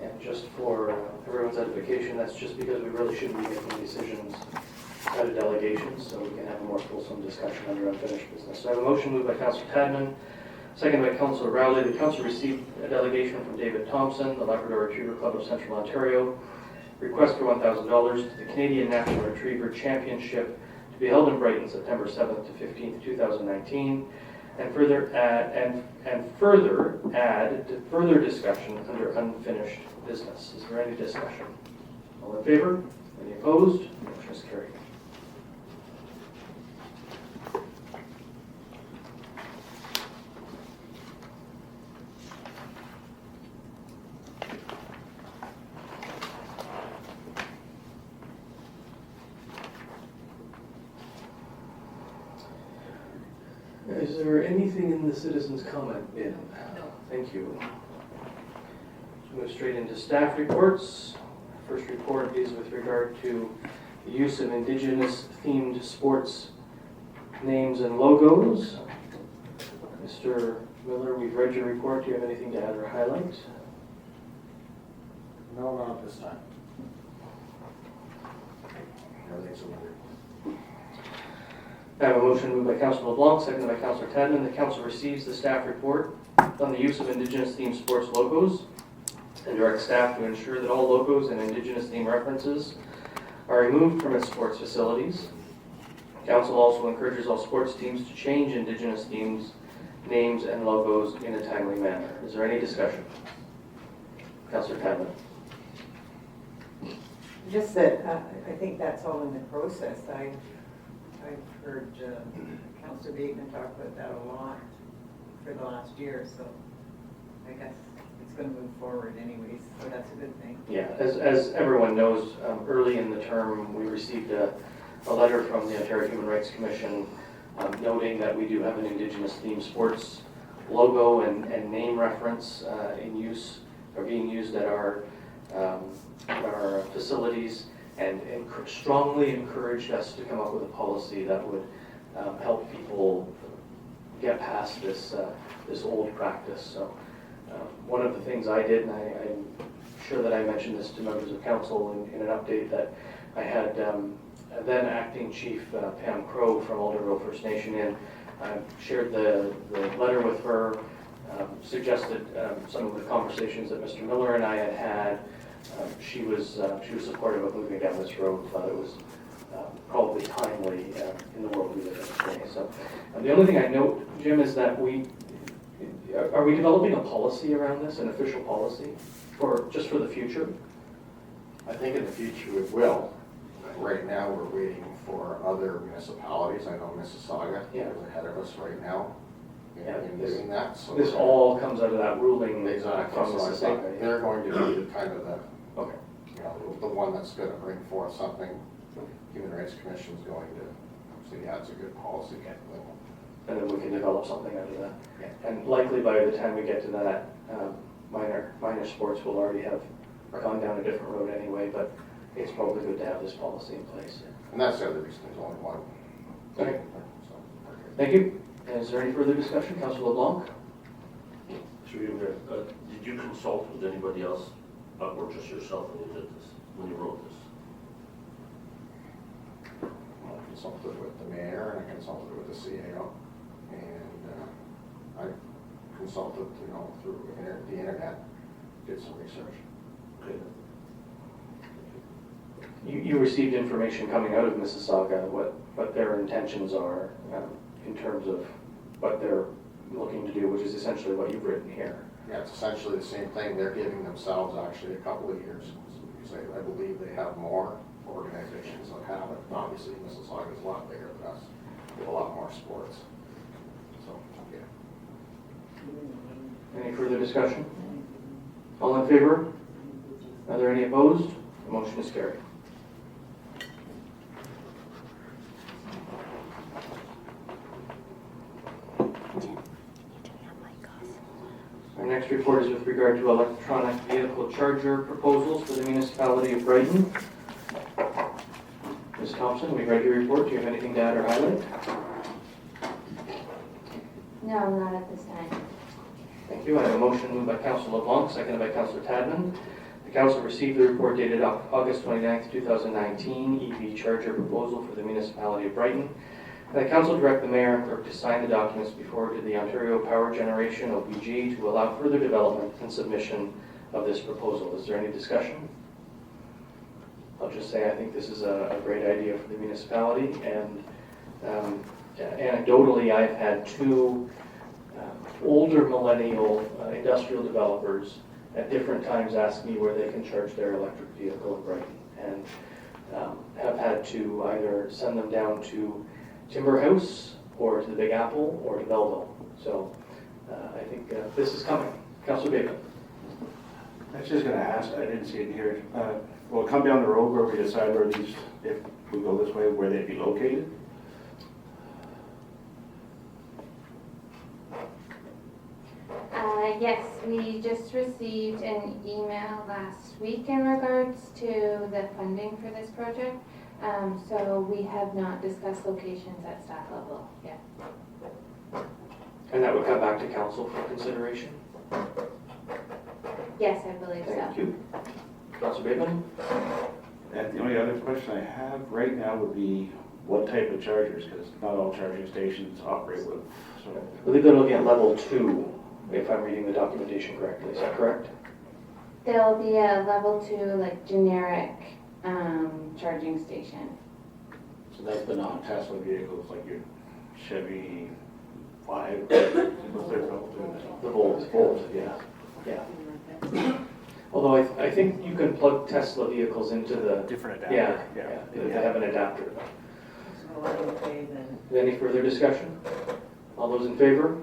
Speaker 1: And just for everyone's edification, that's just because we really shouldn't be making decisions out of delegations, so we can have a more fulsome discussion under unfinished business. So I have a motion moved by Councillor Tadman, second by Councillor Rowley. The council received a delegation from David Thompson, the Labrador Retriever Club of Central Ontario, request for $1,000 to the Canadian National Retriever Championship to be held in Brighton September 7th to 15th, 2019, and further add to further discussion under unfinished business. Is there any discussion? All in favor? Any opposed? Motion is carried. Is there anything in the citizens' comment bin?
Speaker 4: No.
Speaker 1: Thank you. Let's move straight into staff reports. First report is with regard to the use of Indigenous-themed sports names and logos. Mr. Miller, we've read your report. Do you have anything to add or highlight?
Speaker 13: No, not this time. Everything's in order.
Speaker 1: I have a motion moved by Councilor LeBlanc, seconded by Councilor Tadman. The council receives the staff report on the use of Indigenous-themed sports logos and directs staff to ensure that all logos and Indigenous-themed references are removed from its sports facilities. Council also encourages all sports teams to change Indigenous themes, names, and logos in a timely manner. Is there any discussion? Councilor Tadman.
Speaker 7: Just that, I think that's all in the process. I've heard Councillor Bateman talk about that a lot for the last year, so I guess it's going to move forward anyways, so that's a good thing.
Speaker 1: Yeah, as everyone knows, early in the term, we received a letter from the Ontario Human Rights Commission noting that we do have an Indigenous-themed sports logo and name reference in use, or being used at our facilities, and strongly encouraged us to come up with a policy that would help people get past this old practice. So one of the things I did, and I'm sure that I mentioned this to members of council in an update, that I had then acting chief Pam Crow from Alderville First Nation in, shared the letter with her, suggested some of the conversations that Mr. Miller and I had had. She was supportive of moving down this road, thought it was probably timely in the world we live in today. So the only thing I note, Jim, is that are we developing a policy around this, an official policy, just for the future?
Speaker 13: I think in the future we will. Right now, we're waiting for other municipalities. I know Mississauga is ahead of us right now in doing that. So
Speaker 1: This all comes out of that ruling
Speaker 13: exactly.
Speaker 1: from
Speaker 13: So I
Speaker 1: Mississauga.
Speaker 13: think they're going to be the kind of
Speaker 1: Okay.
Speaker 13: the one that's going to bring forth something. Human Rights Commission is going to say, yeah, it's a good policy.
Speaker 1: And then we can develop something out of that.
Speaker 13: Yeah.
Speaker 1: And likely by the time we get to that, minor sports will already have gone down a different road anyway, but it's probably good to have this policy in place.
Speaker 13: And that's the other reason there's only one.
Speaker 1: Okay. Thank you. Is there any further discussion? Councilor LeBlanc?
Speaker 11: Through you, Mayor, did you consult with anybody else or just yourself when you did this, when you wrote this?
Speaker 13: I consulted with the mayor and I consulted with the CAO, and I consulted, through the internet, did some research.
Speaker 11: Okay.
Speaker 1: You received information coming out of Mississauga, what their intentions are in terms of what they're looking to do, which is essentially what you've written here.
Speaker 13: Yeah, it's essentially the same thing. They're giving themselves actually a couple of years. Because I believe they have more organizations that have it. Obviously, Mississauga is a lot bigger than us. We have a lot more sports. So, yeah.
Speaker 1: Any further discussion? All in favor? Are there any opposed? The motion is carried. Our next report is with regard to electronic vehicle charger proposals for the municipality of Brighton. Ms. Thompson, we read your report. Do you have anything to add or highlight?
Speaker 3: No, not at this time.
Speaker 1: Thank you. I have a motion moved by Councilor LeBlanc, seconded by Councilor Tadman. The council received the report dated August 29th, 2019, EV charger proposal for the municipality of Brighton. And the council direct the mayor and clerk to sign the documents before to the Ontario Power Generation, OPG, to allow further development and submission of this proposal. Is there any discussion? I'll just say I think this is a great idea for the municipality, and anecdotally I've had two older millennial industrial developers at different times ask me where they can charge their electric vehicle in Brighton, and have had to either send them down to Timber House or to the Big Apple or to Belleville. So I think this is coming. Councilor Bateman.
Speaker 2: I was just going to ask, I didn't see it here. Will it come down the road where we decide where these, if we go this way, where they'd be located?
Speaker 14: Yes, we just received an email last week in regards to the funding for this project. So we have not discussed locations at staff level yet.
Speaker 1: And that would come back to council for consideration?
Speaker 14: Yes, I believe so.
Speaker 1: Thank you. Councilor Bateman?
Speaker 2: And the only other question I have right now would be what type of chargers, because not all charging stations operate with, so.
Speaker 1: I believe they're looking at level 2, if I'm reading the documentation correctly. Is that correct?
Speaker 14: There'll be a level 2, like generic charging station.
Speaker 2: So that's the non-Tesla vehicles, like your Chevy 5, was there a couple to it?
Speaker 1: The Volt, yeah. Yeah. Although I think you can plug Tesla vehicles into the...
Speaker 2: Different adapter.
Speaker 1: Yeah, they have an adapter.
Speaker 7: So okay then.
Speaker 1: Any further discussion? All those in favor?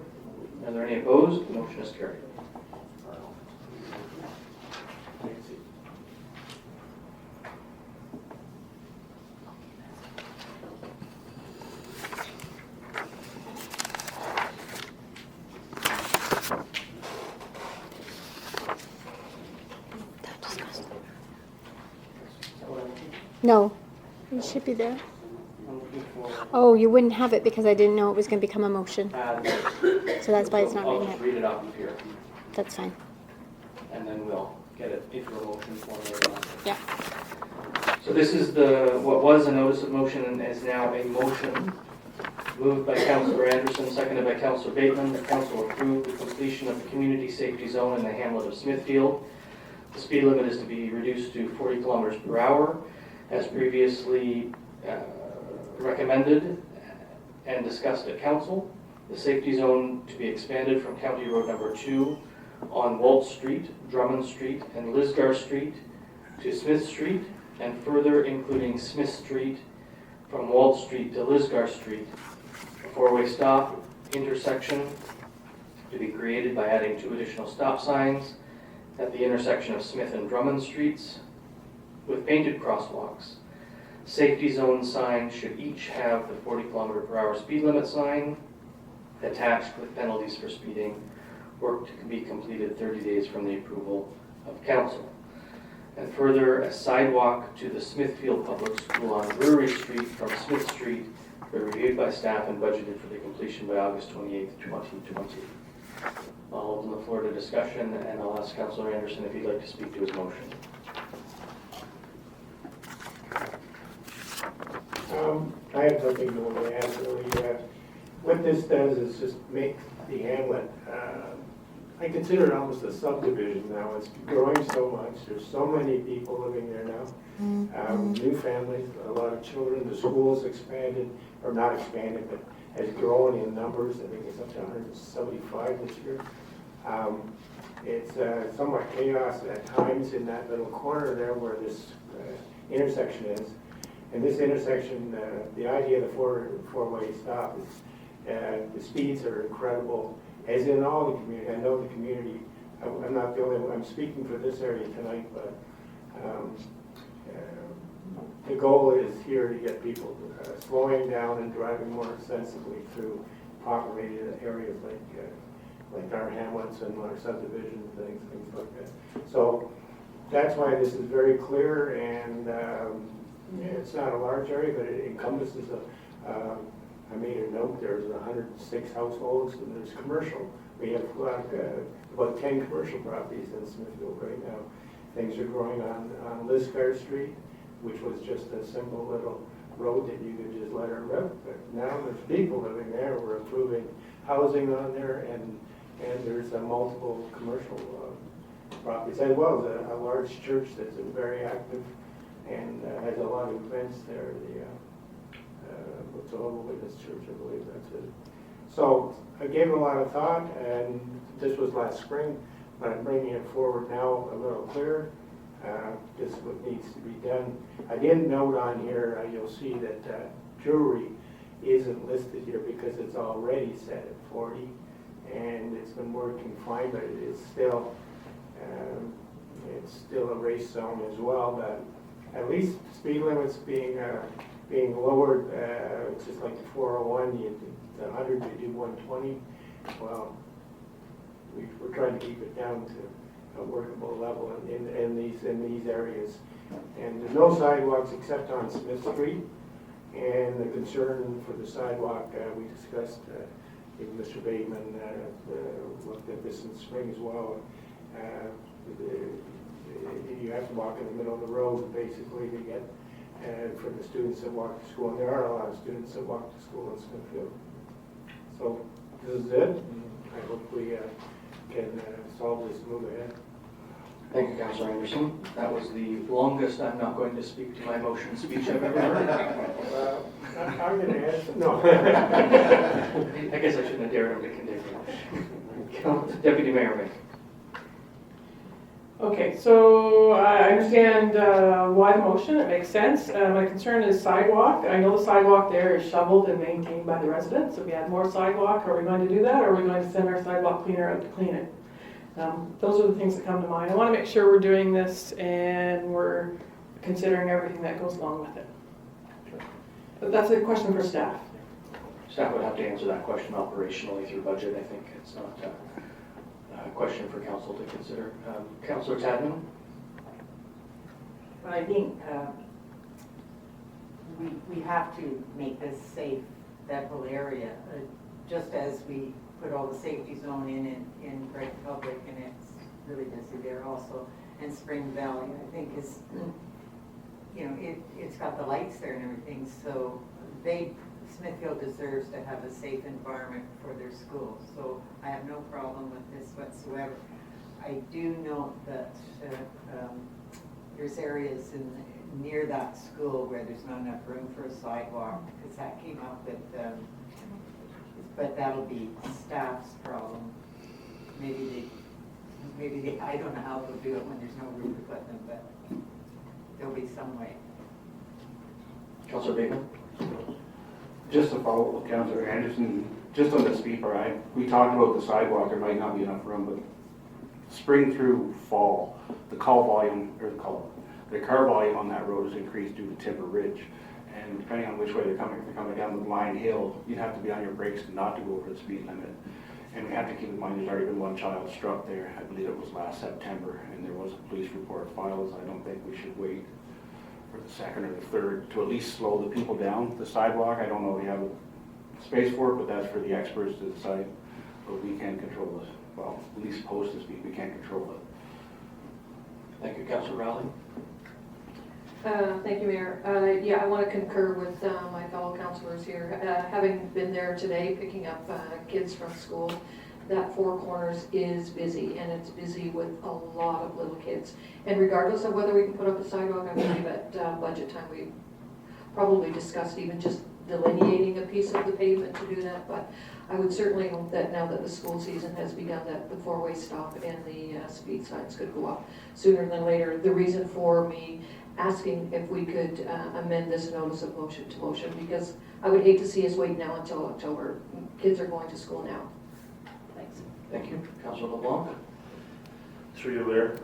Speaker 1: Are there any opposed? The motion is carried.
Speaker 5: No, it should be there. Oh, you wouldn't have it because I didn't know it was going to become a motion. So that's why it's not
Speaker 1: I'll
Speaker 5: reading
Speaker 1: just
Speaker 5: it.
Speaker 1: read it off of here,
Speaker 5: That's fine.
Speaker 1: and then we'll get it into a motion form later on.
Speaker 5: Yeah.
Speaker 1: So this is what was a notice of motion and is now a motion. Moved by Councilor Anderson, seconded by Councilor Bateman. The council approved the completion of the community safety zone in the hamlet of Smithfield. The speed limit is to be reduced to 40 kilometers per hour, as previously recommended and discussed at council. The safety zone to be expanded from County Road number 2 on Walt Street, Drummond Street, and Lisgar Street to Smith Street, and further including Smith Street from Walt Street to Lisgar Street. A four-way stop intersection to be created by adding 2 additional stop signs at the intersection of Smith and Drummond Streets with painted crosswalks. Safety zone signs should each have the 40 kilometer per hour speed limit sign attached with penalties for speeding. Work to be completed 30 days from the approval of council. And further, a sidewalk to the Smithfield Public School on Brewery Street from Smith Street be reviewed by staff and budgeted for the completion by August 28th, 2020. I'll open the floor to discussion, and I'll ask Councilor Anderson if he'd like to speak to his motion.
Speaker 8: I have nothing to add really. What this does is just make the hamlet, I consider it almost a subdivision now. It's growing so much. There's so many people living there now. New families, a lot of children. The school's expanded, or not expanded, but has grown in numbers. I think it's up to 175 this year. It's somewhat chaos at times in that little corner there where this intersection is. And this intersection, the idea of the four-way stop is the speeds are incredible, as in all the community. I know the community, I'm not the only one, I'm speaking for this area tonight, but the goal is here to get people slowing down and driving more sensibly through populated areas like our hamlets and our subdivision things like that. So that's why this is very clear, and it's not a large area, but it encompasses I made a note, there's 106 households, and there's commercial. We have about 10 commercial properties in Smithfield right now. Things are growing on Lisgar Street, which was just a simple little road that you could just let her rip. But now there's people living there. We're improving housing on there, and there's multiple commercial properties, as well as a large church that's very active and has a lot of events there. The Jehovah's Witness Church, I believe that's it. So I gave it a lot of thought, and this was last spring, but I'm bringing it forward now a little clearer. Just what needs to be done. I didn't note on here, you'll see that jewelry isn't listed here because it's already set at 40, and it's been working fine, but it's still a race zone as well. But at least speed limits being lowered, it's just like the 401, the 100, you do 120. Well, we're trying to keep it down to a workable level in these areas. And there's no sidewalks except on Smith Street. And the concern for the sidewalk, we discussed, even Mr. Bateman looked at this in the spring as well. You have to walk in the middle of the road basically to get, for the students that walk to school. And there are a lot of students that walk to school in Smithfield. So this is it. And I hope we can solve this and move ahead.
Speaker 1: Thank you, Councillor Anderson. That was the longest I'm not going to speak to my motion speech I've ever heard.
Speaker 8: I'm going to ask, no.
Speaker 1: I guess I shouldn't have dared him to continue. Deputy Mayor Mick.
Speaker 12: Okay, so I understand why the motion, it makes sense. My concern is sidewalk. I know the sidewalk there is shoveled and maintained by the residents. If we add more sidewalk, are we going to do that, or are we going to send our sidewalk cleaner out to clean it? Those are the things that come to mind. I want to make sure we're doing this and we're considering everything that goes along with it. But that's a question for staff.
Speaker 1: Staff would have to answer that question operationally through budget. I think it's not a question for council to consider. Councillor Tadman?
Speaker 7: Well, I think we have to make this safe, that whole area, just as we put all the safety zone in Great Public, and it's really busy there also, and Spring Valley, I think is, you know, it's got the lights there and everything, so Smithfield deserves to have a safe environment for their schools. So I have no problem with this whatsoever. I do note that there's areas near that school where there's not enough room for a sidewalk, because that came up with, but that'll be staff's problem. Maybe they, I don't know how they'll do it when there's no room to put them, but there'll be some way.
Speaker 1: Councillor Bateman?
Speaker 2: Just to follow up with Councillor Anderson, just on the speed ride, we talked about the sidewalk, there might not be enough room, but spring through fall, the car volume on that road is increased due to Timber Ridge. And depending on which way they're coming, if they're coming down the Blind Hill, you'd have to be on your brakes not to go over the speed limit. And we have to keep in mind there's already been one child struck there, I believe it was last September, and there was a police report filed. I don't think we should wait for the second or the third to at least slow the people down. The sidewalk, I don't know if we have a space for it, but that's for the experts to decide. But we can't control it. Well, at least post the speed, we can't control it.
Speaker 1: Thank you, Councillor Rowley.
Speaker 4: Thank you, Mayor. Yeah, I want to concur with my fellow councillors here. Having been there today picking up kids from school, that Four Corners is busy, and it's busy with a lot of little kids. And regardless of whether we can put up a sidewalk, I believe at budget time we probably discussed even just delineating a piece of the pavement to do that. But I would certainly hope that now that the school season has begun, that the four-way stop and the speed signs could go up sooner than later. The reason for me asking if we could amend this notice of motion to motion, because I would hate to see us wait now until October. Kids are going to school now. Thanks.
Speaker 1: Thank you. Councillor LeBlanc?
Speaker 11: Through you, Mayor,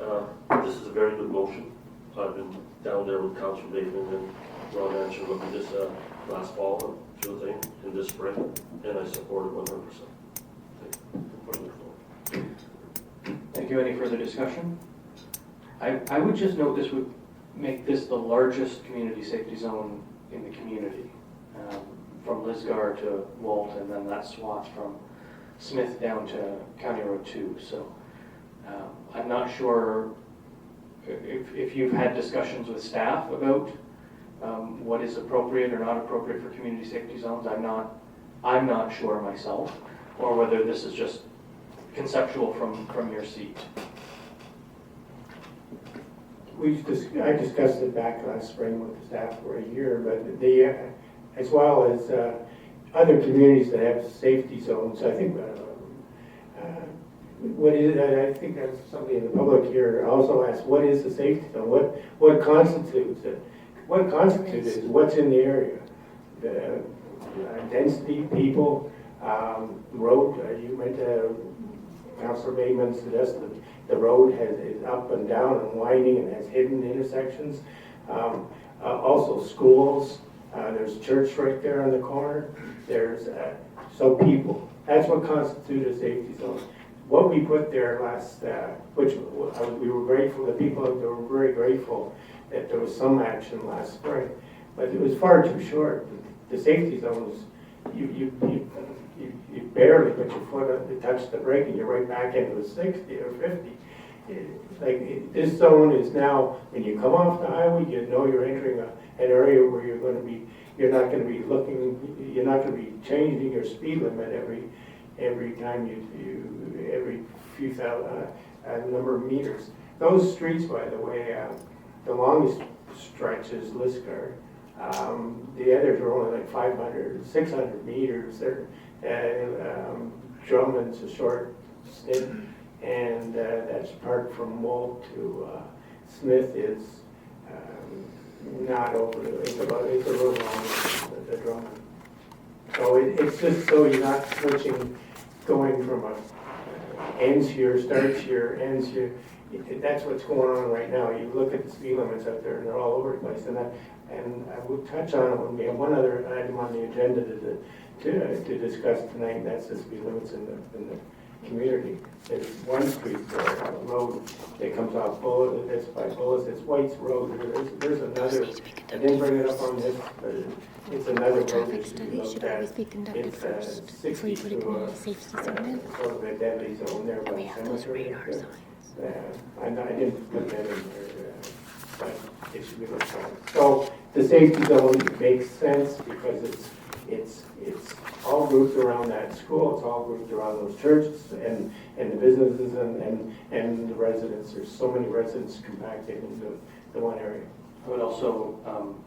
Speaker 11: this is a very good motion. I've been down there with Councillor Bateman and Ron Ansher looking at this last fall and through the thing in this spring, and I support it 100%. Thank you.
Speaker 1: Thank you. Any further discussion? I would just note this would make this the largest community safety zone in the community, from Lisgar to Walt, and then that swath from Smith down to County Road 2. So I'm not sure if you've had discussions with staff about what is appropriate or not appropriate for community safety zones. I'm not sure myself, or whether this is just conceptual from your seat.
Speaker 8: I discussed it back last spring with the staff for a year, but as well as other communities that have safety zones, I think I think that's somebody in the public here also asked, what is the safety zone? What constitutes it? What constitutes it is what's in the area. The density, people, road. You went to Councillor Bateman suggested the road is up and down and winding and has hidden intersections. Also schools. There's church right there on the corner. There's so people. That's what constitutes a safety zone. what we put there last, which we were grateful, the people out there were very grateful that there was some action last spring, but it was far too short. The safety zones, you barely put your foot up to touch the brake and you're right back into a 60 or 50. This zone is now, when you come off the highway, you know you're entering an area where you're not going to be looking, you're not going to be changing your speed limit every time every few thousand, number of meters. Those streets, by the way, the longest stretch is Lisgar. The others are only like 500, 600 meters. Drummond's a short stint, and that's part from Wool to Smith is not over, it's a little longer than Drummond. So it's just so you're not switching, going from ends here, starts here, ends here. That's what's going on right now. You look at the speed limits out there, and they're all over the place. And I will touch on it when we have one other item on the agenda to discuss tonight, and that's the speed limits in the community. There's one street, a road that comes off Bullis, that's by Bullis, it's White's Road. There's another, I didn't bring it up on this, but it's another road.
Speaker 5: Traffic study should always be conducted first before you put it in the safety zone.
Speaker 8: Sort of a deadly zone there by
Speaker 5: We have those
Speaker 8: cemetery.
Speaker 5: radar signs.
Speaker 8: I didn't put that in there, but it should be looked at. So the safety zone makes sense because it's all grouped around that school, it's all grouped around those churches and the businesses and the residents. There's so many residents compacted into the one area.
Speaker 1: I would also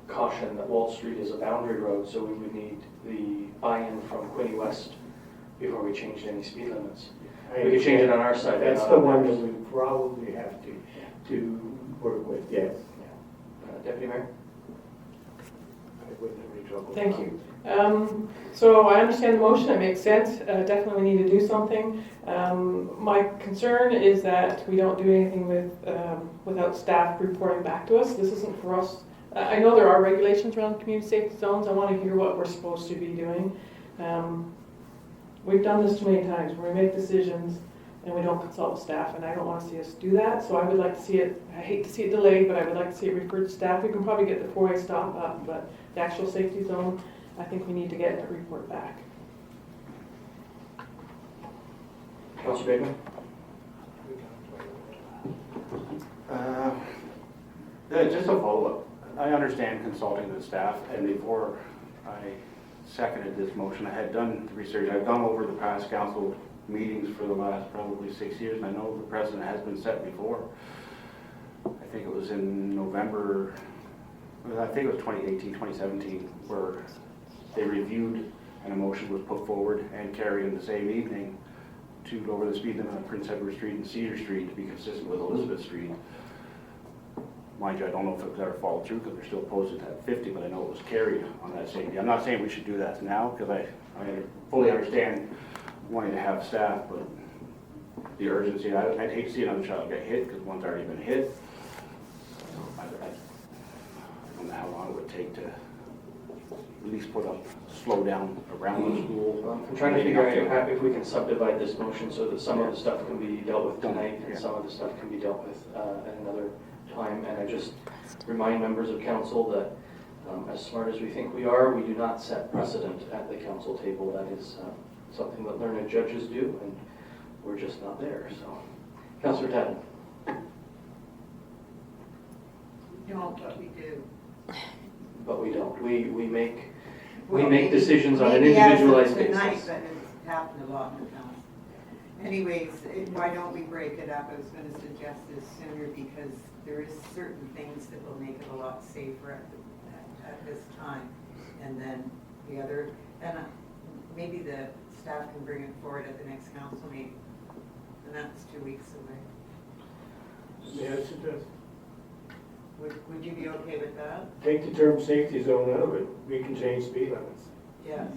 Speaker 1: caution that Wall Street is a boundary road, so we would need the buy-in from Quinte West before we changed any speed limits. We could change it on our side.
Speaker 8: That's
Speaker 1: but
Speaker 8: the
Speaker 1: not
Speaker 8: one
Speaker 1: on
Speaker 8: that
Speaker 1: theirs.
Speaker 8: we probably have to work with, yes.
Speaker 1: Deputy Mayor?
Speaker 8: I wouldn't have any trouble.
Speaker 12: Thank you. So I understand the motion, it makes sense, definitely we need to do something. My concern is that we don't do anything without staff reporting back to us. This isn't for us. I know there are regulations around community safety zones, I want to hear what we're supposed to be doing. We've done this too many times, where we make decisions and we don't consult with staff, and I don't want to see us do that, so I would like to see it, I hate to see it delayed, but I would like to see it referred to staff. We can probably get the four-way stop up, but the actual safety zone, I think we need to get a report back.
Speaker 1: Councilor Bateman?
Speaker 2: Just a follow-up. I understand consulting the staff, and before I seconded this motion, I had done the research. I've gone over the past council meetings for the last probably 6 years, and I know the precedent has been set before. I think it was in November, I think it was 2018, 2017, where they reviewed and a motion was put forward and carried in the same evening to lower the speed limit on Prince Edward Street and Cedar Street to be consistent with Elizabeth Street. Mind you, I don't know if it was ever followed through because they're still posted at 50, but I know it was carried on that same day. I'm not saying we should do that now because I fully understand wanting to have staff, but the urgency, I'd hate to see another child get hit because one's already been hit. I don't know how long it would take to at least put a slow down around the school.
Speaker 1: I'm trying to figure out if we can subdivide this motion so that some of the stuff can be dealt with tonight and some of the stuff can be dealt with at another time. And I just remind members of council that as smart as we think we are, we do not set precedent at the council table. That is something that learned judges do, and we're just not there. So, Councillor Tatton.
Speaker 7: No, but we do.
Speaker 1: But we don't. We make decisions on an individualized basis.
Speaker 7: Tonight, but it's happened a lot in the past. Anyways, why don't we break it up? I was going to suggest this sooner because there is certain things that will make it a lot safer at this time. And then the other, and maybe the staff can bring it forward at the next council meeting. And that's 2 weeks away.
Speaker 8: May I suggest?
Speaker 7: Would you be okay with that?
Speaker 8: Take the term safety zone out of it. We can change speed limits.
Speaker 7: Yes.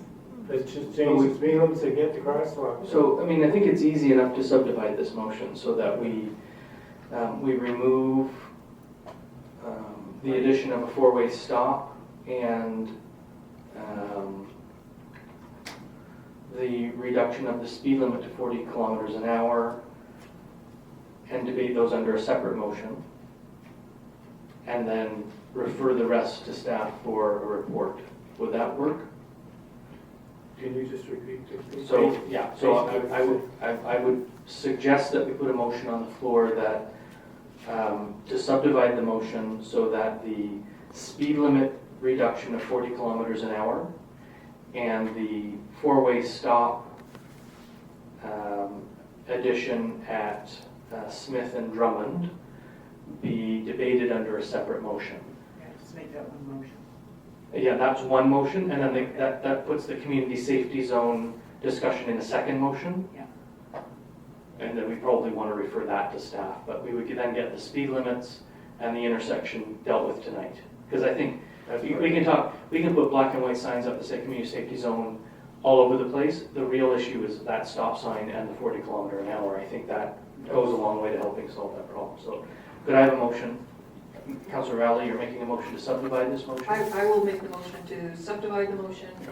Speaker 8: Let's just change the speed limits and get the crosswalk.
Speaker 1: So, I mean, I think it's easy enough to subdivide this motion so that we remove the addition of a four-way stop and the reduction of the speed limit to 40 kilometers an hour and debate those under a separate motion, and then refer the rest to staff for a report. Would that work?
Speaker 8: Can you just repeat?
Speaker 1: So, yeah, so I would suggest that we put a motion on the floor that, to subdivide the motion so that the speed limit reduction of 40 kilometers an hour and the four-way stop addition at Smith and Drummond be debated under a separate motion.
Speaker 7: Yeah, just make that one motion.
Speaker 1: Yeah, that's one motion, and then that puts the community safety zone discussion in a second motion.
Speaker 7: Yeah.
Speaker 1: And then we probably want to refer that to staff, but we would then get the speed limits and the intersection dealt with tonight. Because I think we can put black and white signs up that say community safety zone all over the place. The real issue is that stop sign and the 40 kilometer an hour. I think that goes a long way to helping solve that problem. So could I have a motion? Councillor Rowley, you're making a motion to subdivide this motion?
Speaker 4: I will make the motion to subdivide the motion, and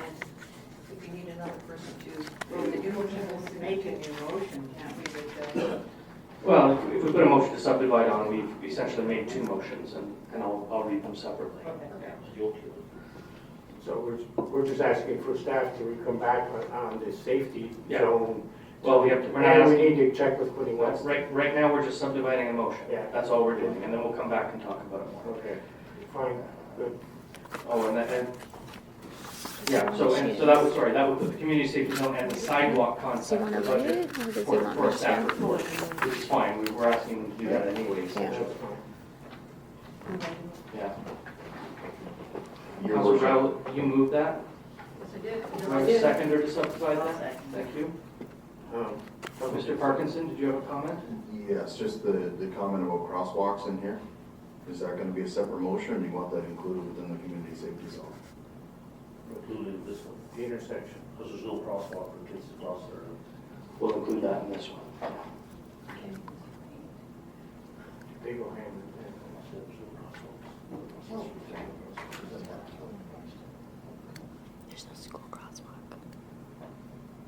Speaker 4: if you need another person to
Speaker 7: Well,
Speaker 4: make the
Speaker 7: you
Speaker 4: new motion,
Speaker 7: can make a new motion, can't we, with
Speaker 1: Well, if we put a motion to subdivide on, we've essentially made two motions, and I'll read them separately.
Speaker 8: So we're just asking for staff to come back on the safety
Speaker 1: Yeah.
Speaker 8: zone.
Speaker 1: Well, we're not
Speaker 8: And we
Speaker 1: asking,
Speaker 8: need to check with Quinny West.
Speaker 1: right now, we're just subdividing a motion.
Speaker 8: Yeah.
Speaker 1: That's all we're doing, and then we'll come back and talk about it more.
Speaker 8: Okay, fine, good.
Speaker 1: Oh, and yeah, so that would put the community safety zone and the sidewalk
Speaker 5: Does he
Speaker 1: concept
Speaker 5: want
Speaker 1: in
Speaker 5: to
Speaker 1: the
Speaker 5: read
Speaker 1: budget
Speaker 5: it, or does he
Speaker 1: for
Speaker 5: want
Speaker 1: a
Speaker 5: me
Speaker 1: staff
Speaker 5: to?
Speaker 1: report, which is fine, we were asking them to do that anyway, essentially. Yeah. Councilor Rowley, you moved that?
Speaker 4: Yes, I did.
Speaker 1: Do I have a seconder to subdivide
Speaker 7: I'll
Speaker 1: that?
Speaker 7: second.
Speaker 1: Thank you.
Speaker 8: Um,
Speaker 1: Mr. Parkinson, did you have a comment?
Speaker 15: Yes, just the comment about crosswalks in here. Is that gonna be a separate motion, or do you want that included within the community safety zone?
Speaker 11: Included in this one,
Speaker 8: The intersection.
Speaker 11: because there's no crosswalk for kids to cross there.
Speaker 1: We'll include that in this one.
Speaker 8: They go hand in hand.
Speaker 5: There's no school crosswalk.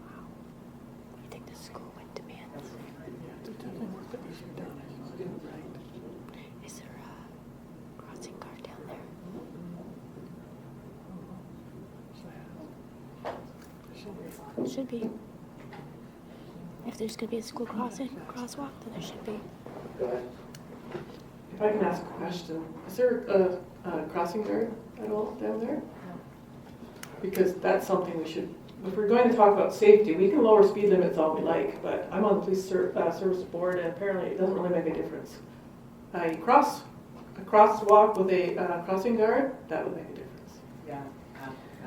Speaker 5: Wow. I think the school went to Manson. Is there a crossing guard down there? It should be. If there's gonna be a school crosswalk, then there should be.
Speaker 1: Go ahead.
Speaker 12: If I can ask a question, is there a crossing guard at all down there? Because that's something we should, if we're going to talk about safety, we can lower speed limits all we like, but I'm on the police service board, and apparently it doesn't really make a difference. A crosswalk with a crossing guard, that would make a difference.
Speaker 7: Yeah.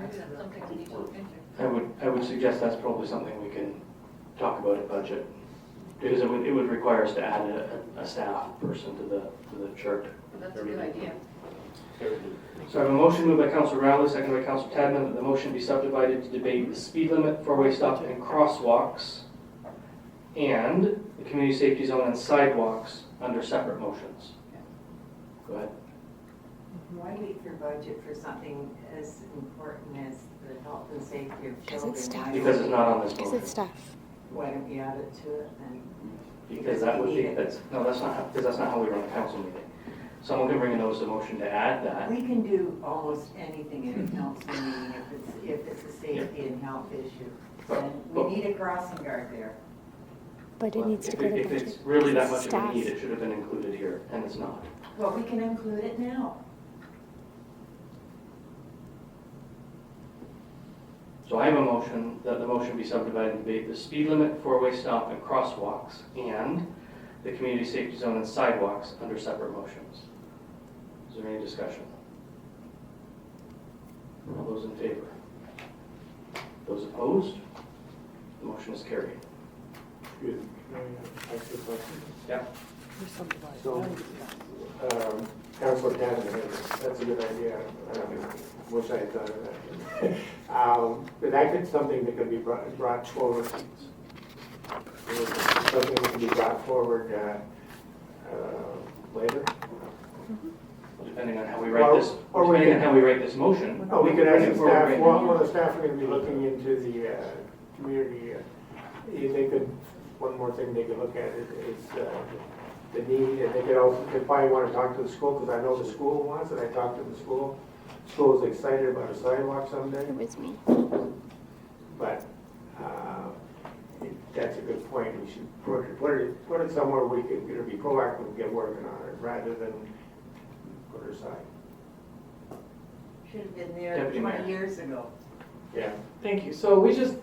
Speaker 4: Maybe that's something we need to look into.
Speaker 1: I would suggest that's probably something we can talk about at budget, because it would require us to add a staff person to the chart.
Speaker 4: That's a good idea.
Speaker 1: So I have a motion moved by Councilor Rowley, seconded by Councilor Tadman, that the motion be subdivided to debate the speed limit, four-way stop and crosswalks, and the community safety zone and sidewalks under separate motions. Go ahead.
Speaker 7: Why wait for budget for something as important as the health and safety of
Speaker 5: Because
Speaker 7: children?
Speaker 5: it's staff.
Speaker 1: Because it's not on this
Speaker 5: Because
Speaker 1: motion.
Speaker 5: it's staff.
Speaker 7: Why don't we add it to it then?
Speaker 1: Because that would be, that's not how we run a council meeting. Someone can bring a notice of motion to add that.
Speaker 7: We can do almost anything in a council meeting if it's a safety and health issue. And we need a crossing guard there.
Speaker 5: But it needs to go to
Speaker 1: If
Speaker 5: budget.
Speaker 1: it's really that
Speaker 5: It's
Speaker 1: much of a
Speaker 5: staff.
Speaker 1: need, it should have been included here, and it's not.
Speaker 7: Well, we can include it now.
Speaker 1: So I have a motion that the motion be subdivided and debate the speed limit, four-way stop, and crosswalks, and the community safety zone and sidewalks under separate motions. Is there any discussion? All those in favor? Those opposed? The motion is carried.
Speaker 8: Excuse me, can I ask you a question?
Speaker 1: Yeah.
Speaker 8: So, Councilor Tadman, that's a good idea. Wish I had thought of that. But that could something that could be brought forward. Something that can be brought forward later.
Speaker 1: Depending on how we write this,
Speaker 8: Or we
Speaker 1: depending on
Speaker 8: can-
Speaker 1: how we write this motion.
Speaker 8: Oh, we could
Speaker 1: bring
Speaker 8: ask
Speaker 1: it
Speaker 8: the
Speaker 1: forward
Speaker 8: staff,
Speaker 1: right
Speaker 8: well,
Speaker 1: now.
Speaker 8: the staff are gonna be looking into the community, they could, one more thing they could look at is the need, and they probably want to talk to the school, because I know the school wants it, I talked to the school. School's excited about a sidewalk someday,
Speaker 5: It was me.
Speaker 8: but, that's a good point, we should put it somewhere we can, be proactive and get working on it, rather than put it aside.
Speaker 7: Should have been there
Speaker 1: Deputy Mayor.
Speaker 7: 20 years ago.
Speaker 8: Yeah.
Speaker 12: Thank you. So we just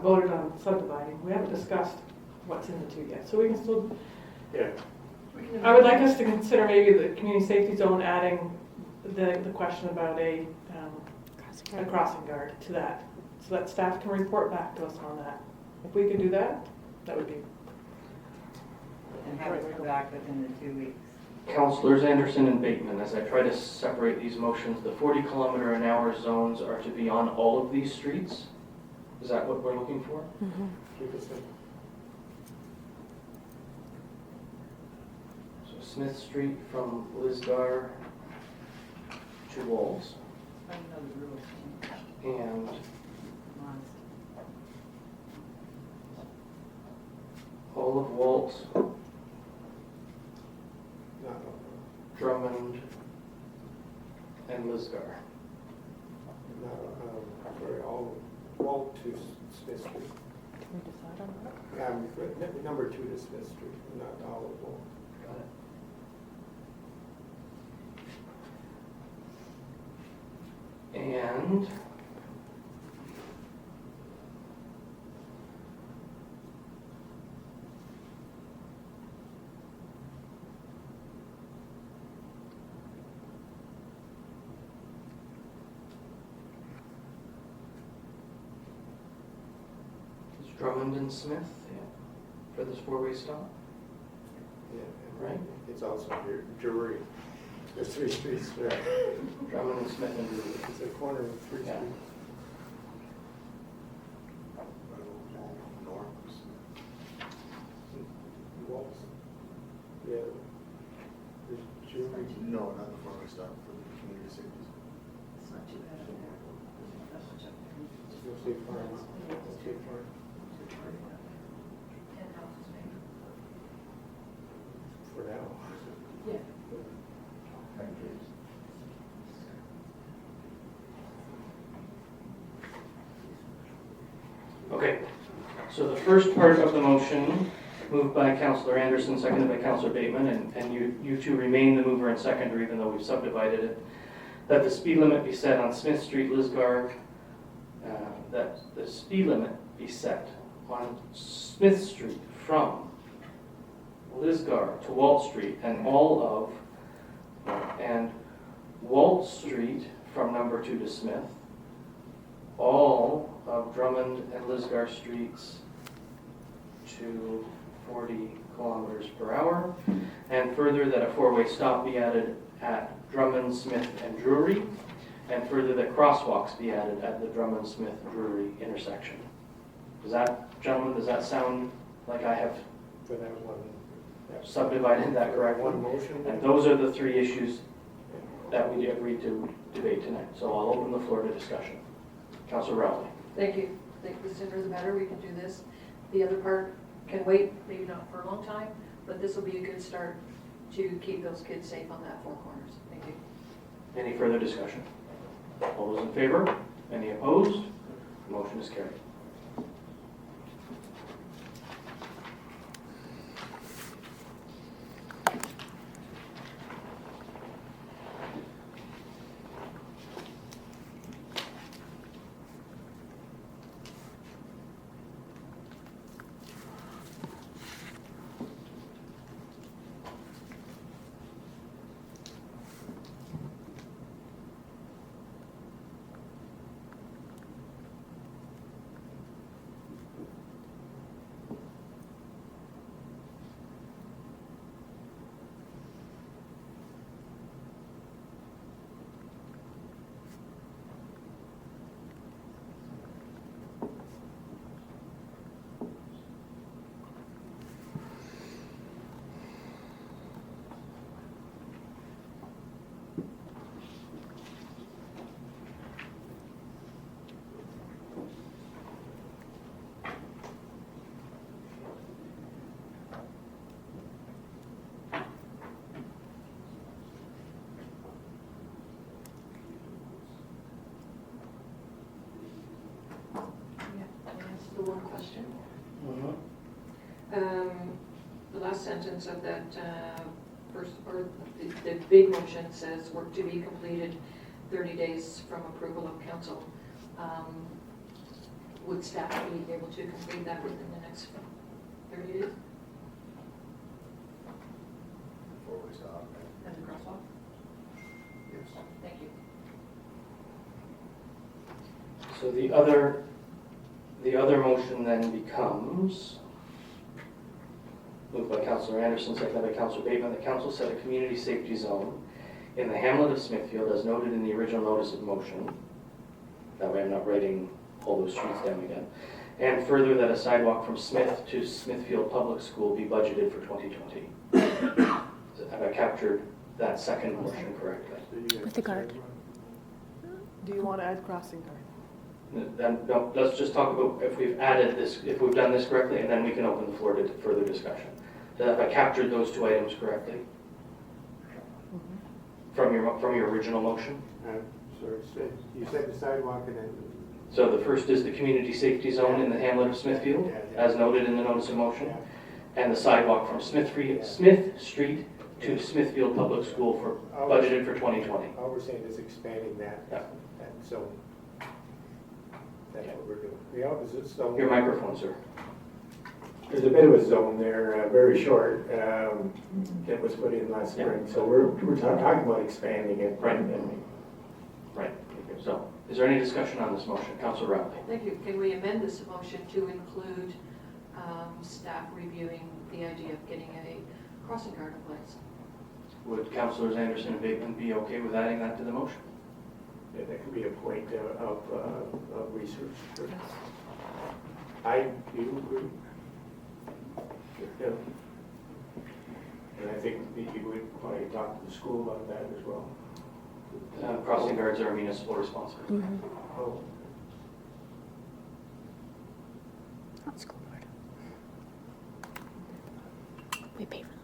Speaker 12: voted on subdividing. We haven't discussed what's in the two yet. So we can still,
Speaker 8: Yeah.
Speaker 12: I would like us to consider maybe the community safety zone adding the question about a crossing guard to that, so that staff can report back to us on that. If we could do that, that would be.
Speaker 7: And have it come back within the 2 weeks.
Speaker 1: Councilors Anderson and Bateman, as I try to separate these motions, the 40-kilometer-an-hour zones are to be on all of these streets? Is that what we're looking for?
Speaker 8: Keep it simple.
Speaker 1: So Smith Street from Lisgar to Walls,
Speaker 7: I don't know the rules.
Speaker 1: and all of Walt, Drummond, and Lisgar.
Speaker 8: Sorry, all to Smith Street.
Speaker 12: Can we decide on that?
Speaker 8: Number 2 to Smith Street, not all of them.
Speaker 1: Got it. And it's Drummond and Smith, yeah, for this four-way stop,
Speaker 8: Yeah,
Speaker 1: right?
Speaker 8: it's also your Drury. There's 3 streets there.
Speaker 1: Drummond and Smith and Drury.
Speaker 8: It's a corner of 3
Speaker 1: Yeah.
Speaker 8: streets. Walls. Yeah. There's Drury.
Speaker 15: No, not the four-way stop for the community safety.
Speaker 7: It's not too bad in there.
Speaker 8: You'll see farms. You'll see farms. For now.
Speaker 12: Yeah.
Speaker 1: Okay, so the first part of the motion, moved by Councillor Anderson, seconded by Councillor Bateman, and you two remain the mover and seconder, even though we've subdivided it, that the speed limit be set on Smith Street, Lisgar, that the speed limit be set on Smith Street from Lisgar to Walt Street and Walt Street from number 2 to Smith, all of Drummond and Lisgar streets to 40 kilometers per hour, and further that a four-way stop be added at Drummond, Smith, and Drury, and further that crosswalks be added at the Drummond, Smith, Drury intersection. Gentlemen, does that sound like I have
Speaker 8: For that one.
Speaker 1: subdivided that correctly?
Speaker 8: One motion.
Speaker 1: And those are the 3 issues that we agreed to debate tonight. So I'll open the floor to discussion. Councilor Rowley.
Speaker 4: Thank you. I think the sooner the better we can do this. The other part can wait, maybe not for a long time, but this will be a good start to keep those kids safe on that 4 corners. Thank you.
Speaker 1: Any further discussion? All those in favor? Any opposed? The motion is carried.
Speaker 4: question. The last sentence of that first, or the big motion says work to be completed 30 days from approval of council. Would staff be able to complete that within the next 30 days?
Speaker 13: Before we stop.
Speaker 4: At the crosswalk?
Speaker 13: Yes.
Speaker 4: Thank you.
Speaker 1: So the other motion then becomes, moved by Councillor Anderson, seconded by Councillor Bateman, that council set a community safety zone in the hamlet of Smithfield as noted in the original notice of motion. That way I'm not writing all those streets down again. And further, that a sidewalk from Smith to Smithfield Public School be budgeted for 2020. Have I captured that second motion correctly?
Speaker 5: With the guard.
Speaker 12: Do you want to add crossing guard?
Speaker 1: Then, no, let's just talk about if we've added this, if we've done this correctly, and then we can open the floor to further discussion. So have I captured those two items correctly? From your original motion?
Speaker 8: You said the sidewalk and then.
Speaker 1: So the first is the community safety zone in the hamlet of Smithfield, as noted in the notice of motion, and the sidewalk from Smith Street to Smithfield Public School for budgeted for 2020.
Speaker 8: All we're saying is expanding that zone. That's what we're doing. The opposite zone.
Speaker 1: Your microphone, sir.
Speaker 8: There's a bit of a zone there, very short, that was put in last spring. So we're talking about expanding it.
Speaker 1: Right. Right. So, is there any discussion on this motion? Councillor Routley.
Speaker 4: Thank you. Can we amend this motion to include staff reviewing the idea of getting a crossing guard in place?
Speaker 1: Would Councillors Anderson and Bateman be okay with adding that to the motion?
Speaker 8: Yeah, that could be a point of research. I do agree. Yeah. And I think you would probably talk to the school about that as well.
Speaker 1: Crossing guards are a municipal responsibility.
Speaker 5: Mm-hmm.
Speaker 8: Oh.
Speaker 5: Not school board. We pay for them.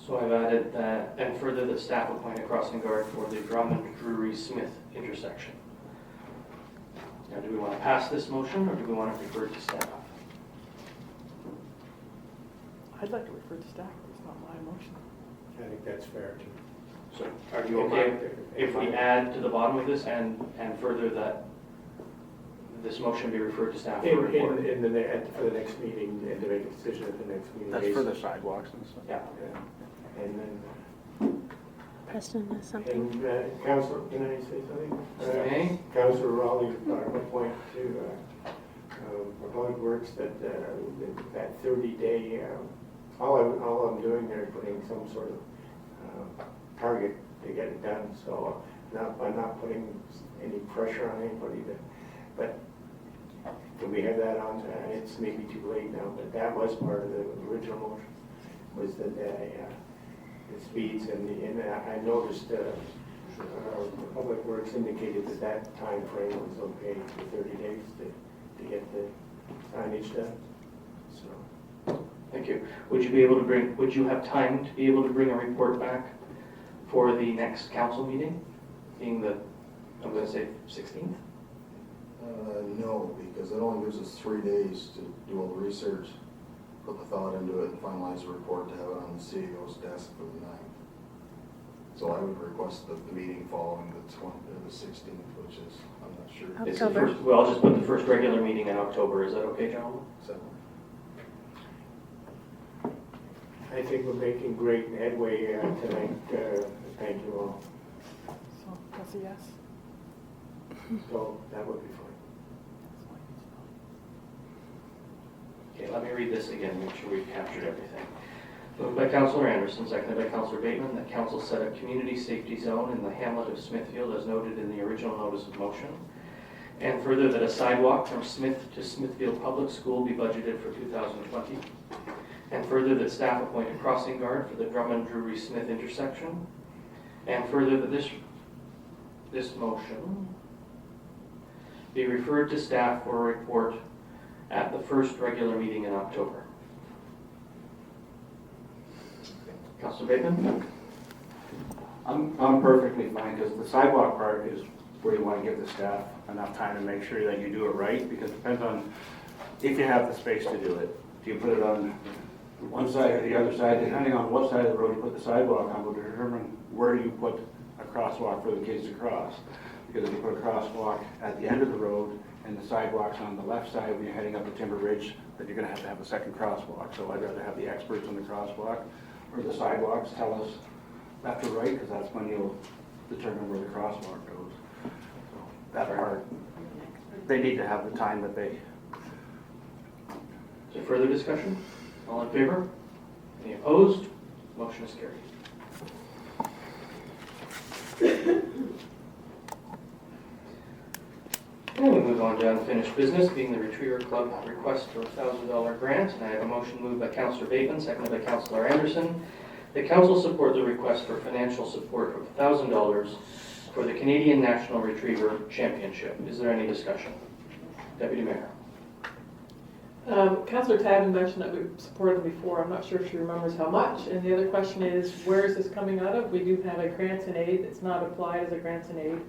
Speaker 1: So I've added that, and further that staff appoint a crossing guard for the Drummond-Drury-Smith intersection. Now, do we want to pass this motion, or do we want to refer to staff?
Speaker 12: I'd like to refer to staff, but it's not my motion.
Speaker 8: I think that's fair too.
Speaker 1: So are you okay if we add to the bottom of this and further that this motion be referred to staff for report?
Speaker 8: For the next meeting, and to make a decision at the next meeting.
Speaker 2: That's for the sidewalks and stuff.
Speaker 1: Yeah.
Speaker 8: And then,
Speaker 5: Preston has something.
Speaker 8: and Councillor, can I say something?
Speaker 1: May?
Speaker 8: Councillor Raleigh brought up a point to Public Works that that 30-day, all I'm doing there is putting some sort of target to get it done. So I'm not putting any pressure on anybody. But can we have that on? It's maybe too late now, but that was part of the original motion, was that the speeds and I noticed Public Works indicated that time frame was okay for 30 days to get the signage done. So.
Speaker 1: Thank you. Would you have time to be able to bring a report back for the next council meeting, being the, I'm going to say 16th?
Speaker 15: No, because it only gives us 3 days to do all the research, put the thought into it, and finalize the report to have it on the CEO's desk for the 9th. So I would request the meeting following the 16th, which is, I'm not sure.
Speaker 1: It's the first, well, I'll just put the first regular meeting in October. Is that okay, gentlemen?
Speaker 8: I think we're making great headway tonight. Thank you all.
Speaker 12: So that's a yes.
Speaker 8: So that would be fine.
Speaker 1: Okay, let me read this again, make sure we've captured everything. Moved by Councillor Anderson, seconded by Councillor Bateman, that council set a community safety zone in the hamlet of Smithfield as noted in the original notice of motion. And further, that a sidewalk from Smith to Smithfield Public School be budgeted for 2020. And further, that staff appoint a crossing guard for the Drummond-Drury-Smith intersection. And further, that this motion be referred to staff for a report at the first regular meeting in October. Councilor Bateman?
Speaker 2: I'm perfectly fine, because the sidewalk part is where you want to give the staff enough time to make sure that you do it right, because it depends on if you have the space to do it. Do you put it on one side or the other side? Depending on what side of the road you put the sidewalk on will determine where you put a crosswalk for the kids to cross. Because if you put a crosswalk at the end of the road and the sidewalk's on the left side when you're heading up to Timber Ridge, then you're going to have a second crosswalk. So I'd rather have the experts on the crosswalk or the sidewalks tell us left or right, because that's when you'll determine where the crosswalk goes. So that part, they need to have the time that they.
Speaker 1: Is there further discussion? All in favor? Any opposed? Motion is carried. And we move on to unfinished business, being the Retriever Club request for a $1,000 grant. And I have a motion moved by Councillor Bateman, seconded by Councillor Anderson. The council support the request for financial support of $1,000 for the Canadian National Retriever Championship. Is there any discussion? Deputy Mayor.
Speaker 12: Councillor Tadman mentioned that we've supported them before. I'm not sure if she remembers how much. And the other question is, where is this coming out of? We do have a grants and aid. It's not applied as a grants and aid.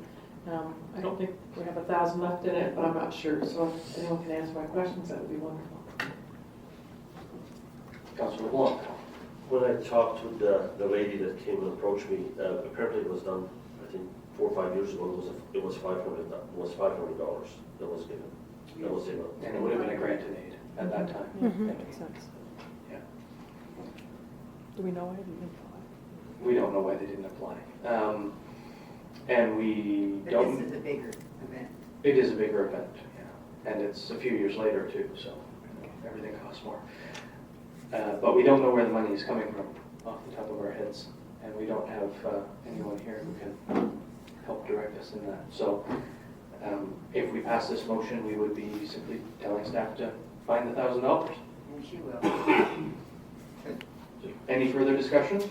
Speaker 12: I don't think we have 1,000 left in it, but I'm not sure. So if anyone can answer my questions, that would be wonderful.
Speaker 1: Councillor LeBlanc.
Speaker 11: When I talked with the lady that came and approached me, apparently it was done, I think, 4 or 5 years ago. It was $500 that was given. That was given.
Speaker 1: And it would have been a grant and aid at that time.
Speaker 12: That makes sense.
Speaker 1: Yeah.
Speaker 12: Do we know why it didn't apply?
Speaker 1: We don't know why they didn't apply. And we
Speaker 7: But
Speaker 1: don't.
Speaker 7: this is a bigger event.
Speaker 1: It is a bigger event, yeah. And it's a few years later too, so everything costs more. But we don't know where the money is coming from off the top of our heads. And we don't have anyone here who can help direct us in that. So if we pass this motion, we would be simply telling staff to find the $1,000.
Speaker 7: And she will.
Speaker 1: Any further discussion?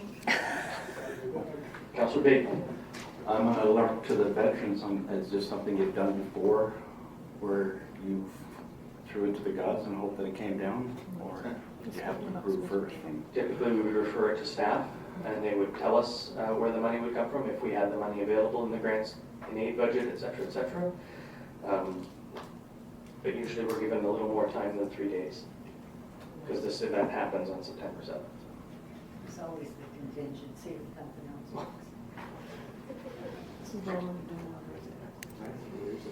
Speaker 1: Councillor Bateman.
Speaker 2: I'm going to alert to the veterans, it's just something you've done before, where you threw it to the gods and hope that it came down, or did you have to approve first?
Speaker 1: Typically, we would refer it to staff, and they would tell us where the money would come from, if we had the money available in the grants and aid budget, et cetera, et cetera. But usually we're given a little more time than 3 days, because this event happens on September 7th.
Speaker 7: It's always the contingency if nothing else works.